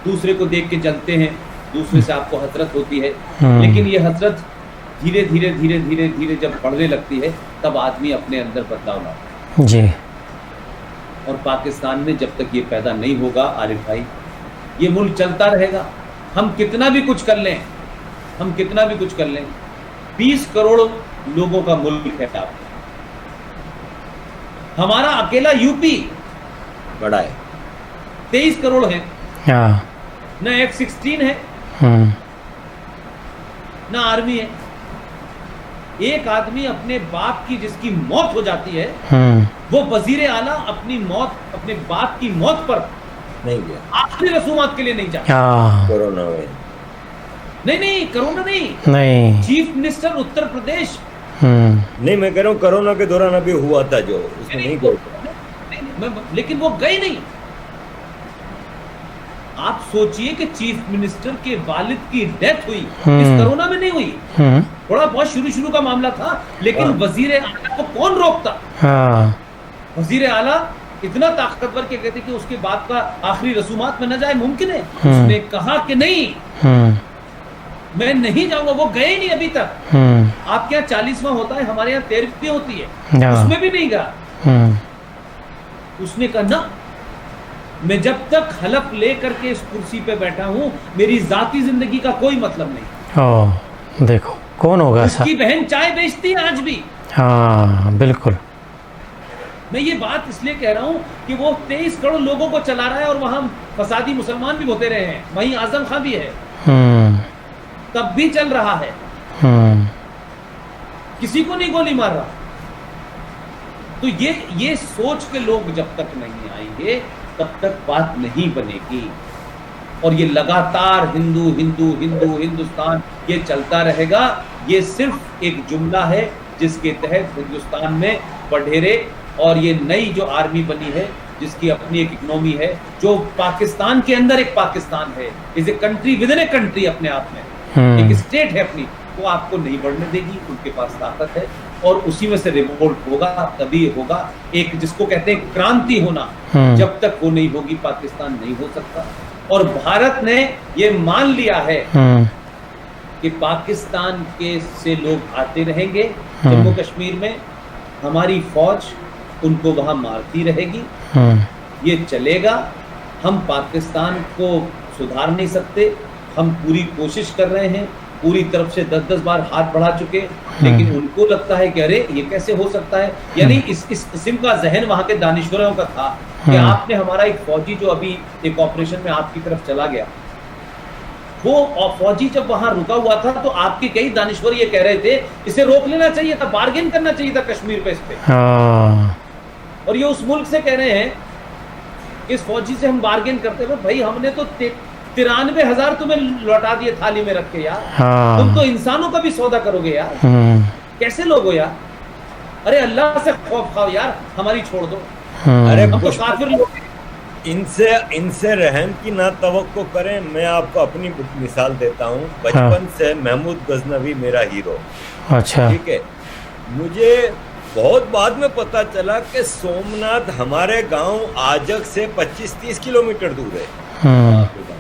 दूसरे को देख के जलते हैं, दूसरे से आपको हसरत होती है, लेकिन ये हसरत धीरे धीरे धीरे धीरे धीरे जब बढ़ने लगती है तब आदमी अपने अंदर बदलाव लाता है जी। और पाकिस्तान में जब तक ये पैदा नहीं होगा आरिफ भाई, ये मुल्क चलता रहेगा। हम कितना भी कुछ कर लें, हम कितना भी कुछ कर लें, 20 करोड़ लोगों का मुल्क है। आप हमारा अकेला यूपी बड़ा है, 23 करोड़ है ना, F-16 है ना आर्मी है। एक आदमी अपने बाप की जिसकी मौत हो जाती है वो वजीर आला अपनी मौत, अपने बाप की मौत पर नहीं गया, आखिरी रसूमात के लिए नहीं जाता। कोरोना में नहीं कोरोना नहीं, चीफ मिनिस्टर उत्तर प्रदेश नहीं, मैं कह रहा हूँ कोरोना के दौरान अभी हुआ था जो उसमें नहीं गए, लेकिन वो गए नहीं। आप सोचिए कि चीफ मिनिस्टर के वालिद की डेथ हुई, इस कोरोना में नहीं हुई, थोड़ा बहुत शुरू का मामला था, लेकिन वजीर आला को कौन रोकता? हाँ वजीर आला इतना ताकतवर के कहते कि उसके बाद का आखिरी रसूमात में न जाए मुमकिन है। उसने कहा कि नहीं, मैं नहीं जाऊंगा। वो गए नहीं अभी तक। आपके यहाँ 40वां होता है, हमारे यहाँ 13वीं होती है, उसमें भी नहीं गया। उसने कहा ना, मैं जब तक हलफ ले करके इस कुर्सी पे बैठा हूं, मेरी जाती जिंदगी का कोई मतलब नहीं। ओ देखो कौन होगा ऐसा। उसकी बहन चाय बेचती है आज भी। हाँ बिल्कुल। मैं ये बात इसलिए कह रहा हूं कि वो 23 करोड़ लोगों को चला रहा है, और वहां फसादी मुसलमान भी होते रहे हैं, वहीं आजम खां भी है, तब भी चल रहा है, किसी को नहीं गोली मार रहा। तो ये सोच के लोग जब तक नहीं आएंगे तब तक बात नहीं बनेगी। और ये लगातार हिंदू हिंदू हिंदू हिंदुस्तान ये चलता रहेगा। ये सिर्फ एक जुमला है जिसके तहत हिंदुस्तान में बढ़ेरे और ये नई जो आर्मी बनी है, जिसकी अपनी एक इकोनॉमी है, जो पाकिस्तान के अंदर एक पाकिस्तान है, is a country with in a country, अपने आप में एक स्टेट है अपनी, वो आपको नहीं बढ़ने देगी। उनके पास ताकत है और उसी में से रिवोल्ट होगा, तभी होगा। एक जिसको कहते हैं क्रांति होना, जब तक वो नहीं होगी पाकिस्तान नहीं हो सकता। और भारत ने ये मान लिया है कि पाकिस्तान के से लोग आते रहेंगे जम्मू कश्मीर में, हमारी फौज उनको वहां मारती रहेगी, ये चलेगा। हम पाकिस्तान को सुधार नहीं सकते, हम पूरी कोशिश कर रहे हैं, पूरी तरफ से 10-10 बार हाथ बढ़ा चुके, लेकिन उनको लगता है कि अरे ये कैसे हो सकता है। यानी इस किस्म का जहन वहां के दानिश्वरों का था कि आपने हमारा एक फौजी जो अभी एक ऑपरेशन में आपकी तरफ चला गया, वो फौजी जब वहां रुका हुआ था तो आपके कई दानिश्वर ये कह रहे थे इसे रोक लेना चाहिए था, बार्गेन करना चाहिए था कश्मीर पे, इस पे। और ये उस मुल्क से कह रहे हैं इस फौजी से हम बार्गेन करते हुए, भाई हमने तो 93,000 तुम्हें लौटा दिए थाली में रख के यार। तुम तो इंसानों का भी सौदा करोगे यार, कैसे लोग हो यार। अरे अल्लाह से खौफ खाओ यार, हमारी छोड़ दो। अरे हम तो काफिर लोग, इनसे रहम की ना तवक्को करें। मैं आपको अपनी मिसाल देता हूँ। बचपन से महमूद गजनवी मेरा हीरो। अच्छा, ठीक है। मुझे बहुत बाद में पता चला कि सोमनाथ हमारे गांव आजक से 25-30 किलोमीटर दूर है।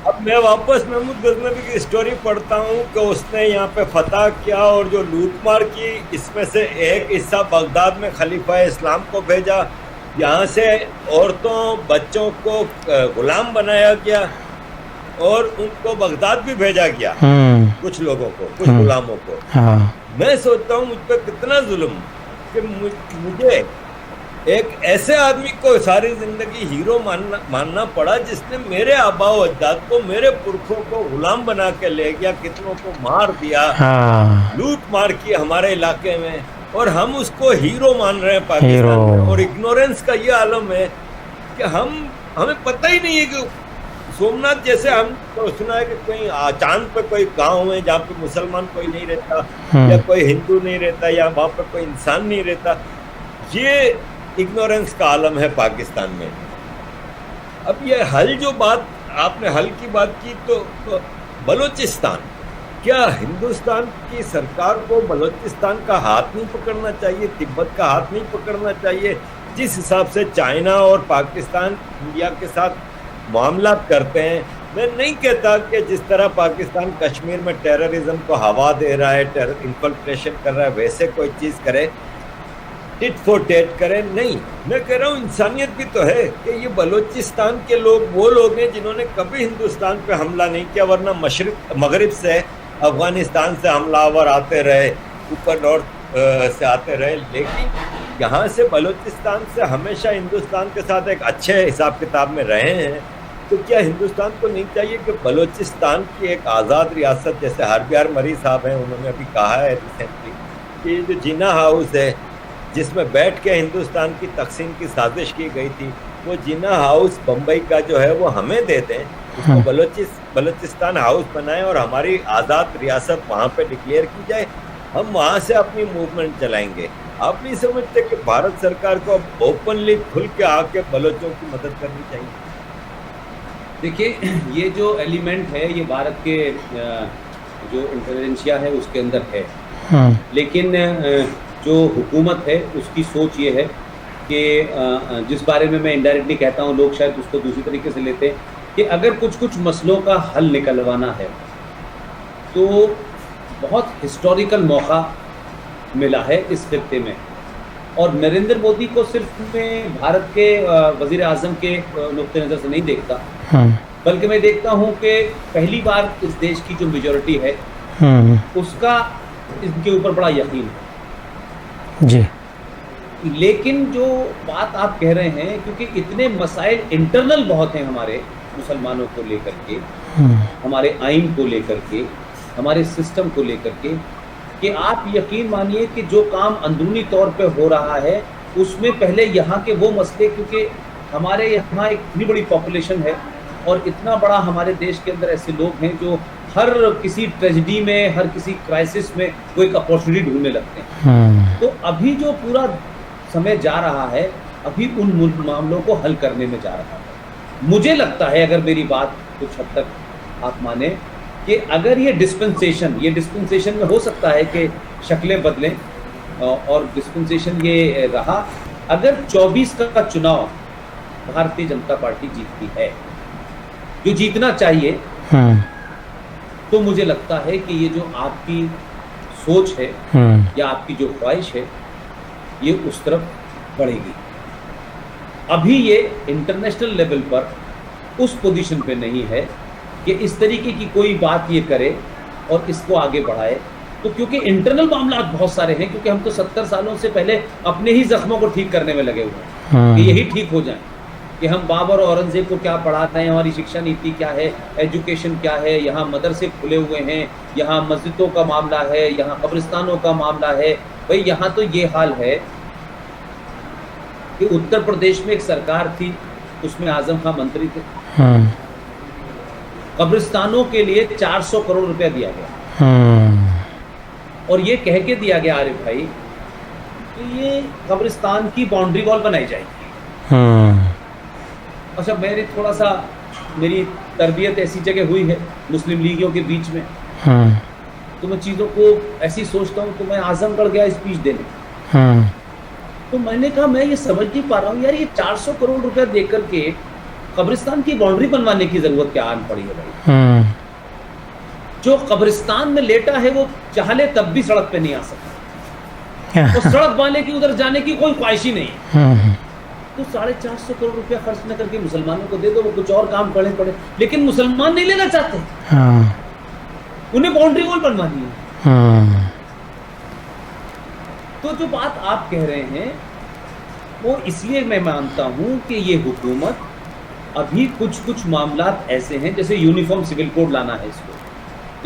अब मैं वापस महमूद गजनवी की स्टोरी पढ़ता हूँ कि उसने यहाँ पे फतह किया और जो लूटमार की, इसमें से एक हिस्सा बगदाद में खलीफा इस्लाम को भेजा, यहाँ से औरतों बच्चों को गुलाम बनाया गया और उनको बगदाद भी भेजा गया, कुछ लोगों को, कुछ गुलामों को। मैं सोचता हूँ मुझ पर कितना जुल्म कि मुझे एक ऐसे आदमी को सारी जिंदगी हीरो मानना पड़ा जिसने मेरे आबा व अजदाद को, मेरे पुरखों को गुलाम बना के ले गया, कितनों को मार दिया, लूट मार की हमारे इलाके में, और हम उसको हीरो मान रहे हैं पाकिस्तान में। और इग्नोरेंस का ये आलम है कि हमें पता ही नहीं है कि सोमनाथ जैसे हम तो सुना है कि कहीं चांद पे कोई गांव है जहाँ पे मुसलमान कोई नहीं रहता, या कोई हिंदू नहीं रहता, या वहाँ पर कोई इंसान नहीं रहता। ये इग्नोरेंस का आलम है पाकिस्तान में। अब ये हल जो बात आपने हल की बात की, तो बलूचिस्तान, क्या हिंदुस्तान की सरकार को बलूचिस्तान का हाथ नहीं पकड़ना चाहिए, तिब्बत का हाथ नहीं पकड़ना चाहिए? जिस हिसाब से चाइना और पाकिस्तान इंडिया के साथ मामला करते हैं, मैं नहीं कहता कि जिस तरह पाकिस्तान कश्मीर में टेररिज्म को हवा दे रहा है, इन्फिल्ट्रेशन कर रहा है, वैसे कोई चीज़ करे, टिट फॉर टेट करें, नहीं। मैं कह रहा हूँ इंसानियत भी तो है कि ये बलूचिस्तान के लोग वो लोग हैं जिन्होंने कभी हिंदुस्तान पे हमला नहीं किया, वरना मगरिब से अफगानिस्तान से हमलावर आते रहे, ऊपर नॉर्थ से आते रहे, लेकिन यहाँ से बलूचिस्तान से हमेशा हिंदुस्तान के साथ एक अच्छे हिसाब किताब में रहे हैं। तो क्या हिंदुस्तान को नहीं चाहिए कि बलूचिस्तान की एक आज़ाद रियासत, जैसे हरबियार मरी साहब हैं, उन्होंने अभी कहा है रिसेंटली कि जो जिना हाउस है जिसमें बैठ के हिंदुस्तान की तकसीम की साजिश की गई थी, वो जिना हाउस बम्बई का जो है वो हमें दे दें, उसको बलूचिस्तान हाउस बनाएं और हमारी आज़ाद रियासत वहाँ पे डिक्लेयर की जाए, हम वहाँ से अपनी मूवमेंट चलाएंगे। आप नहीं समझते कि भारत सरकार को अब ओपनली खुल के आके बलोचों की मदद करनी चाहिए? देखिए, ये जो एलिमेंट है ये भारत के जो इंटेलिजेंसिया है उसके अंदर है, लेकिन जो हुकूमत है उसकी सोच ये है कि जिस बारे में मैं इनडायरेक्टली कहता हूँ, लोग शायद उसको दूसरी तरीके से लेते हैं कि अगर कुछ मसलों का हल निकलवाना है तो बहुत हिस्टोरिकल मौका मिला है इस खित्ते में। और नरेंद्र मोदी को सिर्फ मैं भारत के वज़ीर आज़म के नुक्ते नज़र से नहीं देखता, बल्कि मैं देखता हूँ कि पहली बार इस देश की जो मेजॉरिटी है उसका इनके ऊपर बड़ा यकीन है जी। लेकिन जो बात आप कह रहे हैं, क्योंकि इतने मसाइल इंटरनल बहुत हैं हमारे मुसलमानों को लेकर के, हमारे आइन को लेकर के, हमारे सिस्टम को लेकर के, कि आप यकीन मानिए कि जो काम अंदरूनी तौर पे हो रहा है उसमें पहले यहाँ के वो मसले, क्योंकि हमारे यहाँ एक इतनी बड़ी पॉपुलेशन है और इतना बड़ा हमारे देश के अंदर ऐसे लोग हैं जो हर किसी ट्रेजेडी में, हर किसी क्राइसिस में वो एक अपॉर्चुनिटी ढूंढने लगते हैं। तो अभी जो पूरा समय जा रहा है, अभी उन मामलों को हल करने में जा रहा है। मुझे लगता है, अगर मेरी बात कुछ हद तक आप माने, कि अगर ये डिस्पेंसेशन में हो सकता है कि शक्लें बदलें, और डिस्पेंसेशन ये रहा अगर 24 का चुनाव भारतीय जनता पार्टी जीतती है, जो जीतना चाहिए, तो मुझे लगता है कि ये जो आपकी सोच है या आपकी जो ख्वाहिश है ये उस तरफ बढ़ेगी। अभी ये इंटरनेशनल लेवल पर उस पोजीशन पे नहीं है कि इस तरीके की कोई बात ये करे और इसको आगे बढ़ाए। तो क्योंकि इंटरनल मामला बहुत सारे हैं, क्योंकि हम तो 70 सालों से पहले अपने ही जख्मों को ठीक करने में लगे हुए हैं कि यही ठीक हो जाए, कि हम बाबर और औरंगजेब को क्या पढ़ाते हैं, हमारी शिक्षा नीति क्या है, एजुकेशन क्या है, यहाँ मदरसे खुले हुए हैं, यहाँ मस्जिदों का मामला है, यहाँ कब्रिस्तानों का मामला है। भाई यहाँ तो ये हाल है कि उत्तर प्रदेश में एक सरकार थी, उसमें आजम खान मंत्री थे, कब्रिस्तानों के लिए 400 करोड़ रुपया दिया गया, और ये कह के दिया गया आरिफ भाई कि ये कब्रिस्तान की बाउंड्री वॉल बनाई जाएगी। अच्छा, मेरी तरबियत ऐसी जगह हुई है मुस्लिम लीगियों के बीच में, तो मैं चीज़ों को ऐसी सोचता हूँ। तो मैं आजमगढ़ गया स्पीच देने, तो मैंने कहा मैं ये समझ नहीं पा रहा हूँ यार, ये 400 करोड़ रुपया देकर के कब्रिस्तान की बाउंड्री बनवाने की जरूरत क्या आन पड़ी है भाई? जो कब्रिस्तान में लेटा है वो चाहे तब भी सड़क पे नहीं आ सकता, तो सड़क वाले की उधर जाने की कोई ख्वाहिश ही नहीं है। तो 450 करोड़ रुपया खर्च न करके मुसलमानों को दे दो, वो कुछ और काम पड़े, लेकिन मुसलमान नहीं लेना चाहते, उन्हें बाउंड्री वॉल बनवानी है। तो जो बात आप कह रहे हैं वो इसलिए मैं मानता हूं कि ये हुकूमत अभी कुछ मामला ऐसे हैं, जैसे यूनिफॉर्म सिविल कोड लाना है,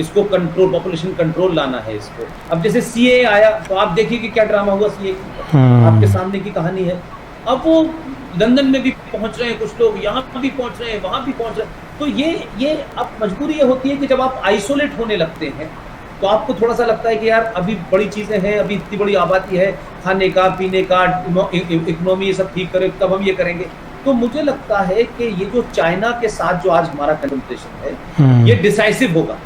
इसको कंट्रोल, पॉपुलेशन कंट्रोल लाना है इसको। अब जैसे सीए आया तो आप देखिए कि क्या ड्रामा हुआ सीए, आपके सामने की कहानी है। अब वो लंदन में भी पहुंच रहे हैं कुछ लोग, यहाँ भी पहुंच रहे हैं, वहां भी पहुंच रहे हैं। तो ये अब मजबूरी ये होती है कि जब आप आइसोलेट होने लगते हैं तो आपको थोड़ा सा लगता है कि यार अभी बड़ी चीज़ें हैं, अभी इतनी बड़ी आबादी है, खाने का, पीने का, इकोनॉमी, ये सब ठीक करें तब हम ये करेंगे। तो मुझे लगता है कि ये जो चाइना के साथ जो आज हमारा कन्वर्सेशन है ये डिसाइसिव होगा,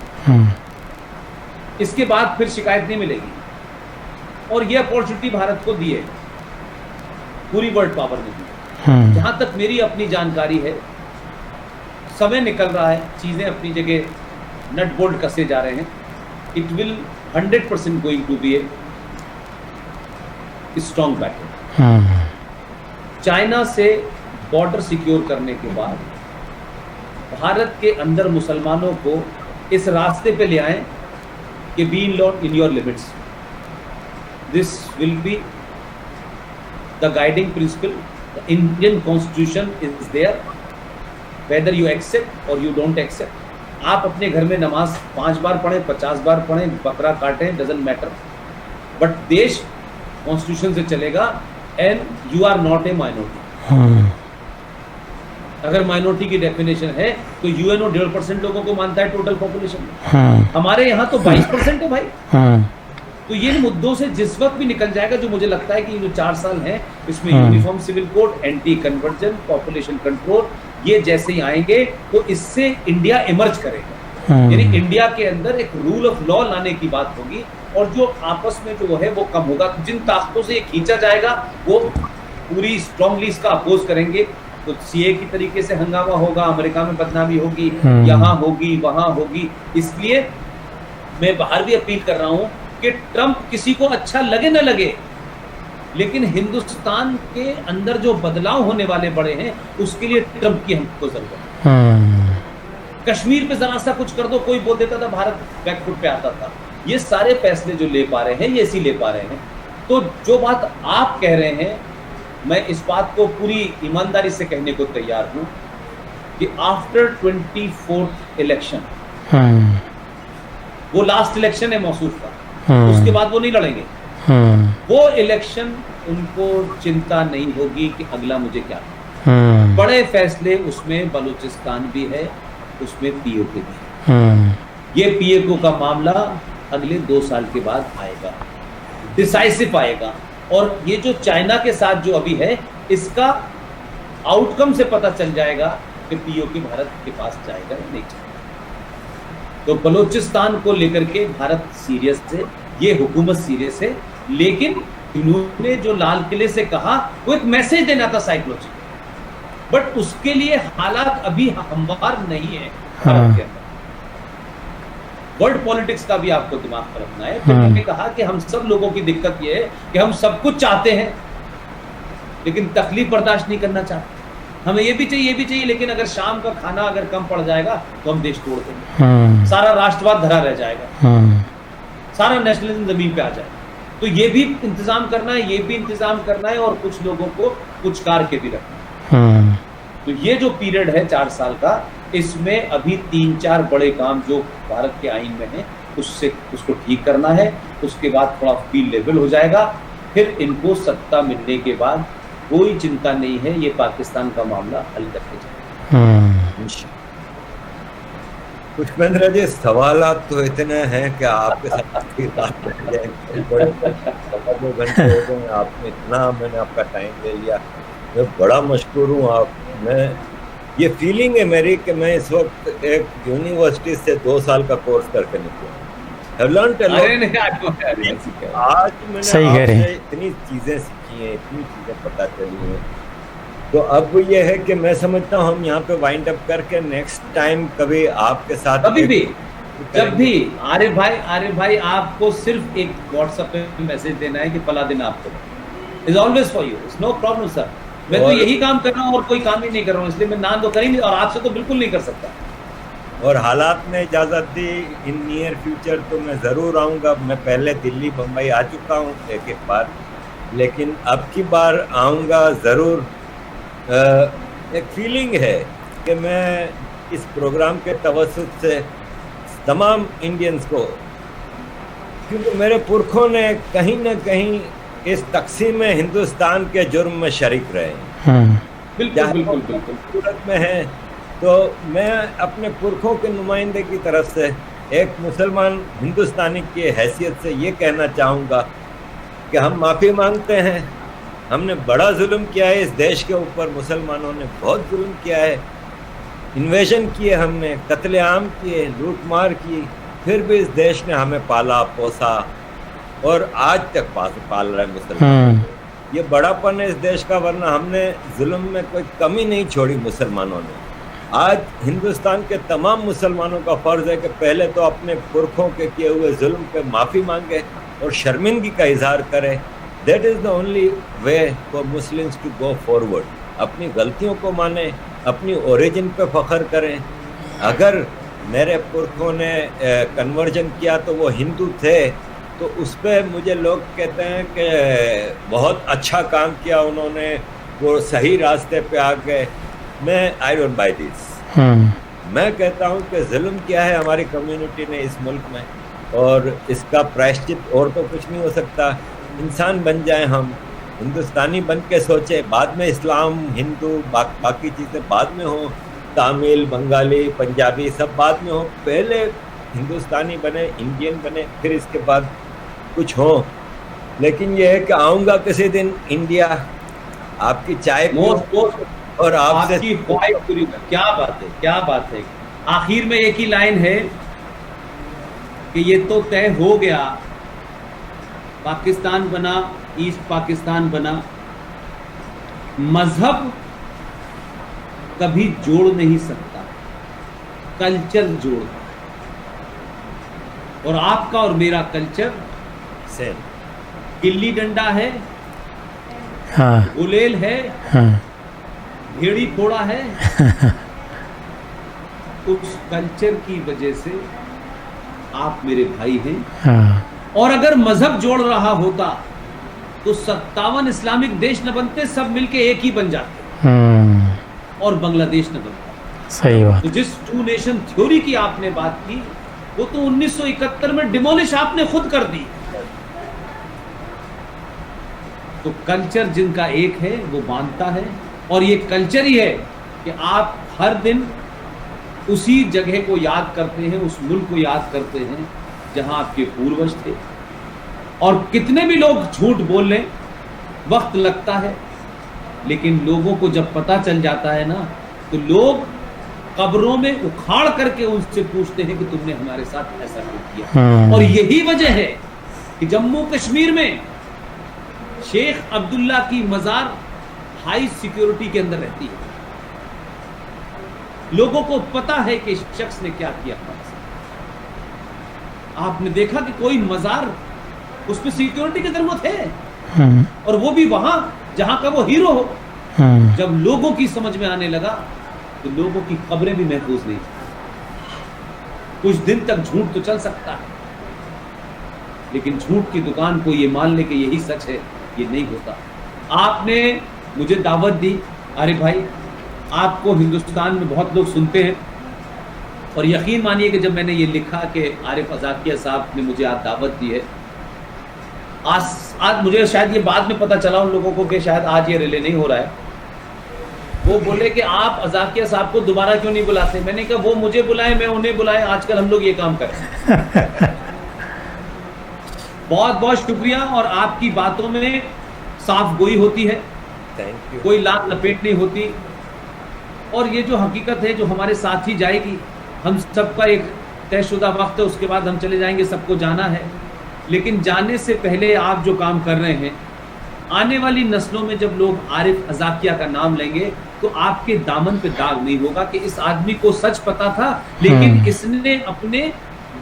इसके बाद फिर शिकायत नहीं मिलेगी। और ये अपॉर्चुनिटी भारत को दी है, पूरी वर्ल्ड पावर ने दी। जहाँ तक मेरी अपनी जानकारी है, समय निकल रहा है, चीज़ें अपनी जगह नट बोल्ट कसे जा रहे हैं। It will 100% going to be a strong battle. China से बॉर्डर सिक्योर करने के बाद भारत के अंदर मुसलमानों को इस रास्ते पे ले आएं कि be in your limits. This will be the guiding principle. The Indian constitution is there, whether you accept or you don't accept. आप अपने घर में नमाज 5 बार पढ़ें, 50 बार पढ़ें, बकरा काटें, डजंट मैटर, बट देश कॉन्स्टिट्यूशन से चलेगा and you are not a minority. अगर माइनॉरिटी की डेफिनेशन है तो यूएनओ 1.5% लोगों को मानता है टोटल पॉपुलेशन में। हमारे यहाँ तो 22% है भाई। तो ये मुद्दों से जिस वक्त भी निकल जाएगा, जो मुझे लगता है कि जो 4 साल हैं इसमें uniform civil code, anti conversion, population control, ये जैसे ही आएंगे तो इससे इंडिया इमर्ज करेगा। यानी इंडिया के अंदर एक रूल ऑफ लॉ लाने की बात होगी और जो आपस में जो है वो कम होगा। जिन ताकतों से ये खींचा जाएगा वो पूरी स्ट्रांगली इसका अपोज करेंगे। तो सीए की तरीके से हंगामा होगा, अमेरिका में बदनामी होगी, यहाँ होगी, वहां होगी। इसलिए मैं बाहर भी अपील कर रहा हूं कि ट्रंप किसी को अच्छा लगे न लगे, लेकिन हिंदुस्तान के अंदर जो बदलाव होने वाले बड़े हैं उसके लिए ट्रंप की हमको जरूरत है। कश्मीर पे जरा सा कुछ कर दो, कोई बोल देता था भारत बैकफुट पे आता था। ये सारे फैसले जो ले पा रहे हैं ये इसी ले पा रहे हैं। तो जो बात आप कह रहे हैं, मैं इस बात को पूरी ईमानदारी से कहने को तैयार हूं कि आफ्टर 24th इलेक्शन, वो लास्ट इलेक्शन है मौसूफ का, उसके बाद वो नहीं लड़ेंगे। वो इलेक्शन उनको चिंता नहीं होगी कि अगला मुझे क्या। बड़े फैसले उसमें बलूचिस्तान भी है, उसमें पीओके भी है। ये पीओके का मामला अगले 2 साल के बाद आएगा, डिसाइसिव आएगा। और ये जो चाइना के साथ जो अभी है, इसका आउटकम से पता चल जाएगा कि पीओके भारत के पास जाएगा या नहीं जाएगा। तो बलूचिस्तान को लेकर के भारत सीरियस है, ये हुकूमत सीरियस है। लेकिन इन्होंने जो लाल किले से कहा वो एक मैसेज देना था साइकोलॉजी, बट उसके लिए हालात अभी हमवार नहीं है भारत के अंदर। वर्ल्ड पॉलिटिक्स का भी आपको दिमाग पर रखना है। फिर मैंने कहा कि हम सब लोगों की दिक्कत ये है कि हम सब कुछ चाहते हैं लेकिन तकलीफ बर्दाश्त नहीं करना चाहते। हमें ये भी चाहिए, ये भी चाहिए, लेकिन अगर शाम का खाना अगर कम पड़ जाएगा तो हम देश तोड़ देंगे, सारा राष्ट्रवाद धरा रह जाएगा, सारा नेशनलिज्म जमीन पे आ जाएगा। तो ये भी इंतजाम करना है, ये भी इंतजाम करना है, और कुछ लोगों को कुछ कार के भी रखना है। तो ये जो पीरियड है 4 साल का, इसमें अभी 3-4 बड़े काम जो भारत के आईन में है उसको ठीक करना है। उसके बाद थोड़ा फील्ड लेवल हो जाएगा। फिर इनको सत्ता मिलने के बाद कोई चिंता नहीं है, ये पाकिस्तान का मामला हल करके जाएगा। पुष्पेंद्र जी, सवालात तो इतने हैं कि आपके साथ रात बैठ जाएंगे, बड़े 2 घंटे हो गए, आपने इतना मैंने आपका टाइम ले लिया, मैं बड़ा मशकूर हूँ। मैं ये फीलिंग है मेरी कि मैं इस वक्त एक यूनिवर्सिटी से 2 साल का कोर्स करके निकला। आज मैंने आपसे इतनी चीजें सीखी हैं, इतनी चीजें पता चली हैं। तो अब ये है कि मैं समझता हूँ हम यहाँ पे वाइंड अप करके नेक्स्ट टाइम कभी आपके साथ कभी भी जब भी आरिफ भाई आपको सिर्फ एक व्हाट्सएप पे मैसेज देना है कि फला दिन आपको is always for you, it's no problem sir. मैं तो यही काम कर रहा हूँ और कोई काम ही नहीं कर रहा हूँ, इसलिए मैं ना तो कर ही नहीं, और आपसे तो बिल्कुल नहीं कर सकता। और हालात ने इजाज़त दी इन नियर फ्यूचर तो मैं ज़रूर आऊँगा। मैं पहले दिल्ली बम्बई आ चुका हूँ एक बार, लेकिन अब की बार आऊँगा ज़रूर। एक फीलिंग है कि मैं इस प्रोग्राम के तवस्सुत से तमाम इंडियंस को, क्योंकि मेरे पुरखों ने कहीं ना कहीं इस तकसीम हिंदुस्तान के जुर्म में शरीक रहे हैं, बिल्कुल सूरत में है। तो मैं अपने पुरखों के नुमाइंदे की तरफ से एक मुसलमान हिंदुस्तानी की हैसियत से ये कहना चाहूँगा कि हम माफ़ी मांगते हैं। हमने बड़ा जुल्म किया है इस देश के ऊपर, मुसलमानों ने बहुत जुल्म किया है, इन्वेजन किए, हमने कत्लेआम किए, लूटमार की, फिर भी इस देश ने हमें पाला पोसा और आज तक पाल रहा है मुसलमान। ये बड़ापन है इस देश का, वरना हमने जुल्म में कोई कमी नहीं छोड़ी मुसलमानों ने। आज हिंदुस्तान के तमाम मुसलमानों का फ़र्ज़ है कि पहले तो अपने पुरखों के किए हुए जुल्म पे माफ़ी मांगे और शर्मिंदगी का इजहार करें। That is the only way for Muslims to go forward. अपनी गलतियों को माने, अपनी ओरिजिन पे फ़ख्र करें। अगर मेरे पुरखों ने कन्वर्जन किया तो वो हिंदू थे, तो उस पर मुझे लोग कहते हैं कि बहुत अच्छा काम किया उन्होंने, वो सही रास्ते पे आ गए। मैं आई डोंट बाय दिस। मैं कहता हूँ कि जुल्म किया है हमारी कम्युनिटी ने इस मुल्क में, और इसका प्रायश्चित और तो कुछ नहीं हो सकता। इंसान बन जाए हम, हिंदुस्तानी बन के सोचे, बाद में इस्लाम, हिंदू, बाकी चीज़ें बाद में हो, तमिल, बंगाली, पंजाबी सब बाद में हो, पहले हिंदुस्तानी बने, इंडियन बने, फिर इसके बाद कुछ हो। लेकिन ये है कि आऊँगा किसी दिन इंडिया, आपकी चाय और आपकी क्या बात है। आखिर में एक ही लाइन है कि ये तो तय हो गया पाकिस्तान बना, ईस्ट पाकिस्तान बना, मजहब कभी जोड़ नहीं सकता, कल्चर जोड़ता है। और आपका और मेरा कल्चर सेम, गिल्ली डंडा है, हाँ गुलेल है, हाँ भेड़ी फोड़ा है। उस कल्चर की वजह से आप मेरे भाई हैं। हाँ और अगर मजहब जोड़ रहा होता तो 57 इस्लामिक देश न बनते, सब मिलके एक ही बन जाते और बांग्लादेश न बनता। सही बात। तो जिस टू नेशन थ्योरी की आपने बात की, वो तो 1971 में डिमोलिश आपने खुद कर दी। तो कल्चर जिनका एक है वो बांधता है, और ये कल्चर ही है कि आप हर दिन उसी जगह को याद करते हैं, उस मुल्क को याद करते हैं जहां आपके पूर्वज थे। और कितने भी लोग झूठ बोल लें, वक्त लगता है, लेकिन लोगों को जब पता चल जाता है ना, तो लोग कब्रों में उखाड़ करके उनसे पूछते हैं कि तुमने हमारे साथ ऐसा क्यों किया। और यही वजह है कि जम्मू कश्मीर में शेख अब्दुल्ला की मजार हाई सिक्योरिटी के अंदर रहती है। लोगों को पता है कि इस शख्स ने क्या किया हमारे साथ। आपने देखा कि कोई मजार, उसमें सिक्योरिटी की जरूरत है, और वो भी वहां जहां का वो हीरो हो। जब लोगों की समझ में आने लगा तो लोगों की कब्रें भी महफूज नहीं। कुछ दिन तक झूठ तो चल सकता है, लेकिन झूठ की दुकान को ये मान ले कि यही सच है, ये नहीं होता। आपने मुझे दावत दी, अरे भाई आपको हिंदुस्तान में बहुत लोग सुनते हैं, और यकीन मानिए कि जब मैंने ये लिखा कि आरिफ अज़ाकिया साहब ने मुझे आज दावत दी है, आज मुझे शायद ये बाद में पता चला उन लोगों को कि शायद आज ये रिले नहीं हो रहा है। वो बोले कि आप अज़ाकिया साहब को दोबारा क्यों नहीं बुलाते। मैंने कहा वो मुझे बुलाए, मैं उन्हें बुलाए, आजकल हम लोग ये काम करें। बहुत बहुत शुक्रिया। और आपकी बातों में साफ गोई होती है, थैंक यू। कोई लात लपेट नहीं होती। और ये जो हकीकत है जो हमारे साथ ही जाएगी, हम सबका एक तयशुदा वक्त है, उसके बाद हम चले जाएंगे, सबको जाना है। लेकिन जाने से पहले आप जो काम कर रहे हैं, आने वाली नस्लों में जब लोग आरिफ अज़ाकिया का नाम लेंगे तो आपके दामन पे दाग नहीं होगा कि इस आदमी को सच पता था, लेकिन इसने अपने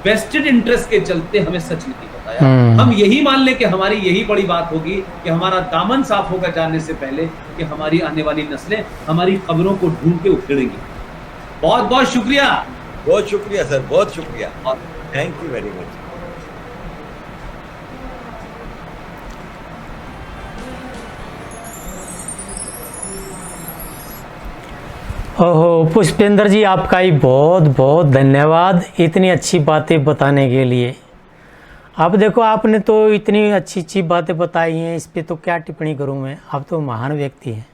वेस्टेड इंटरेस्ट के चलते हमें सच नहीं बताया। हम यही मान लें कि हमारी यही बड़ी बात होगी कि हमारा दामन साफ होगा जाने से पहले, कि हमारी आने वाली नस्लें हमारी कब्रों को ढूंढ के उखेड़ेंगी। बहुत बहुत शुक्रिया। बहुत शुक्रिया सर, बहुत शुक्रिया, थैंक यू वेरी मच। ओहो पुष्पेंद्र जी, आपका ही बहुत बहुत धन्यवाद इतनी अच्छी बातें बताने के लिए। अब देखो, आपने तो इतनी अच्छी अच्छी बातें बताई हैं, इस पे तो क्या टिप्पणी करूं मैं, आप तो महान व्यक्ति हैं।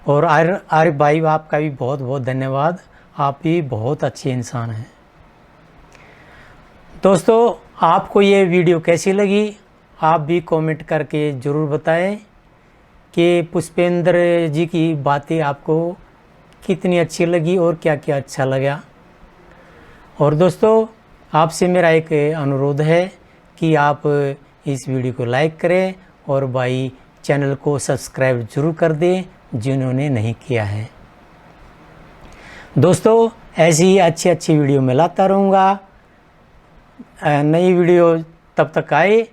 और आरिफ भाई, आपका भी बहुत बहुत धन्यवाद, आप भी बहुत अच्छे इंसान हैं। दोस्तों, आपको ये वीडियो कैसी लगी, आप भी कमेंट करके ज़रूर बताएं कि पुष्पेंद्र जी की बातें आपको कितनी अच्छी लगी और क्या क्या अच्छा लगा। और दोस्तों, आपसे मेरा एक अनुरोध है कि आप इस वीडियो को लाइक करें और भाई चैनल को सब्सक्राइब जरूर कर दें जिन्होंने नहीं किया है। दोस्तों, ऐसी ही अच्छी अच्छी वीडियो मैं लाता रहूँगा। नई वीडियो तब तक आए,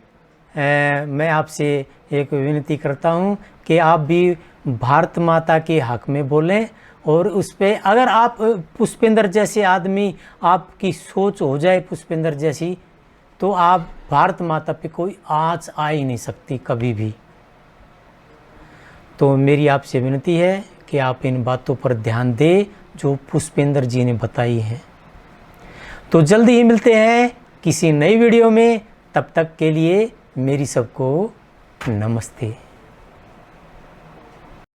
मैं आपसे एक विनती करता हूँ कि आप भी भारत माता के हक में बोलें। और उस पर अगर आप पुष्पेंद्र जैसे आदमी, आपकी सोच हो जाए पुष्पेंद्र जैसी, तो आप भारत माता पे कोई आँच आ ही नहीं सकती कभी भी। तो मेरी आपसे विनती है कि आप इन बातों पर ध्यान दें जो पुष्पेंद्र जी ने बताई है। तो जल्दी ही मिलते हैं किसी नई वीडियो में, तब तक के लिए मेरी सबको नमस्ते।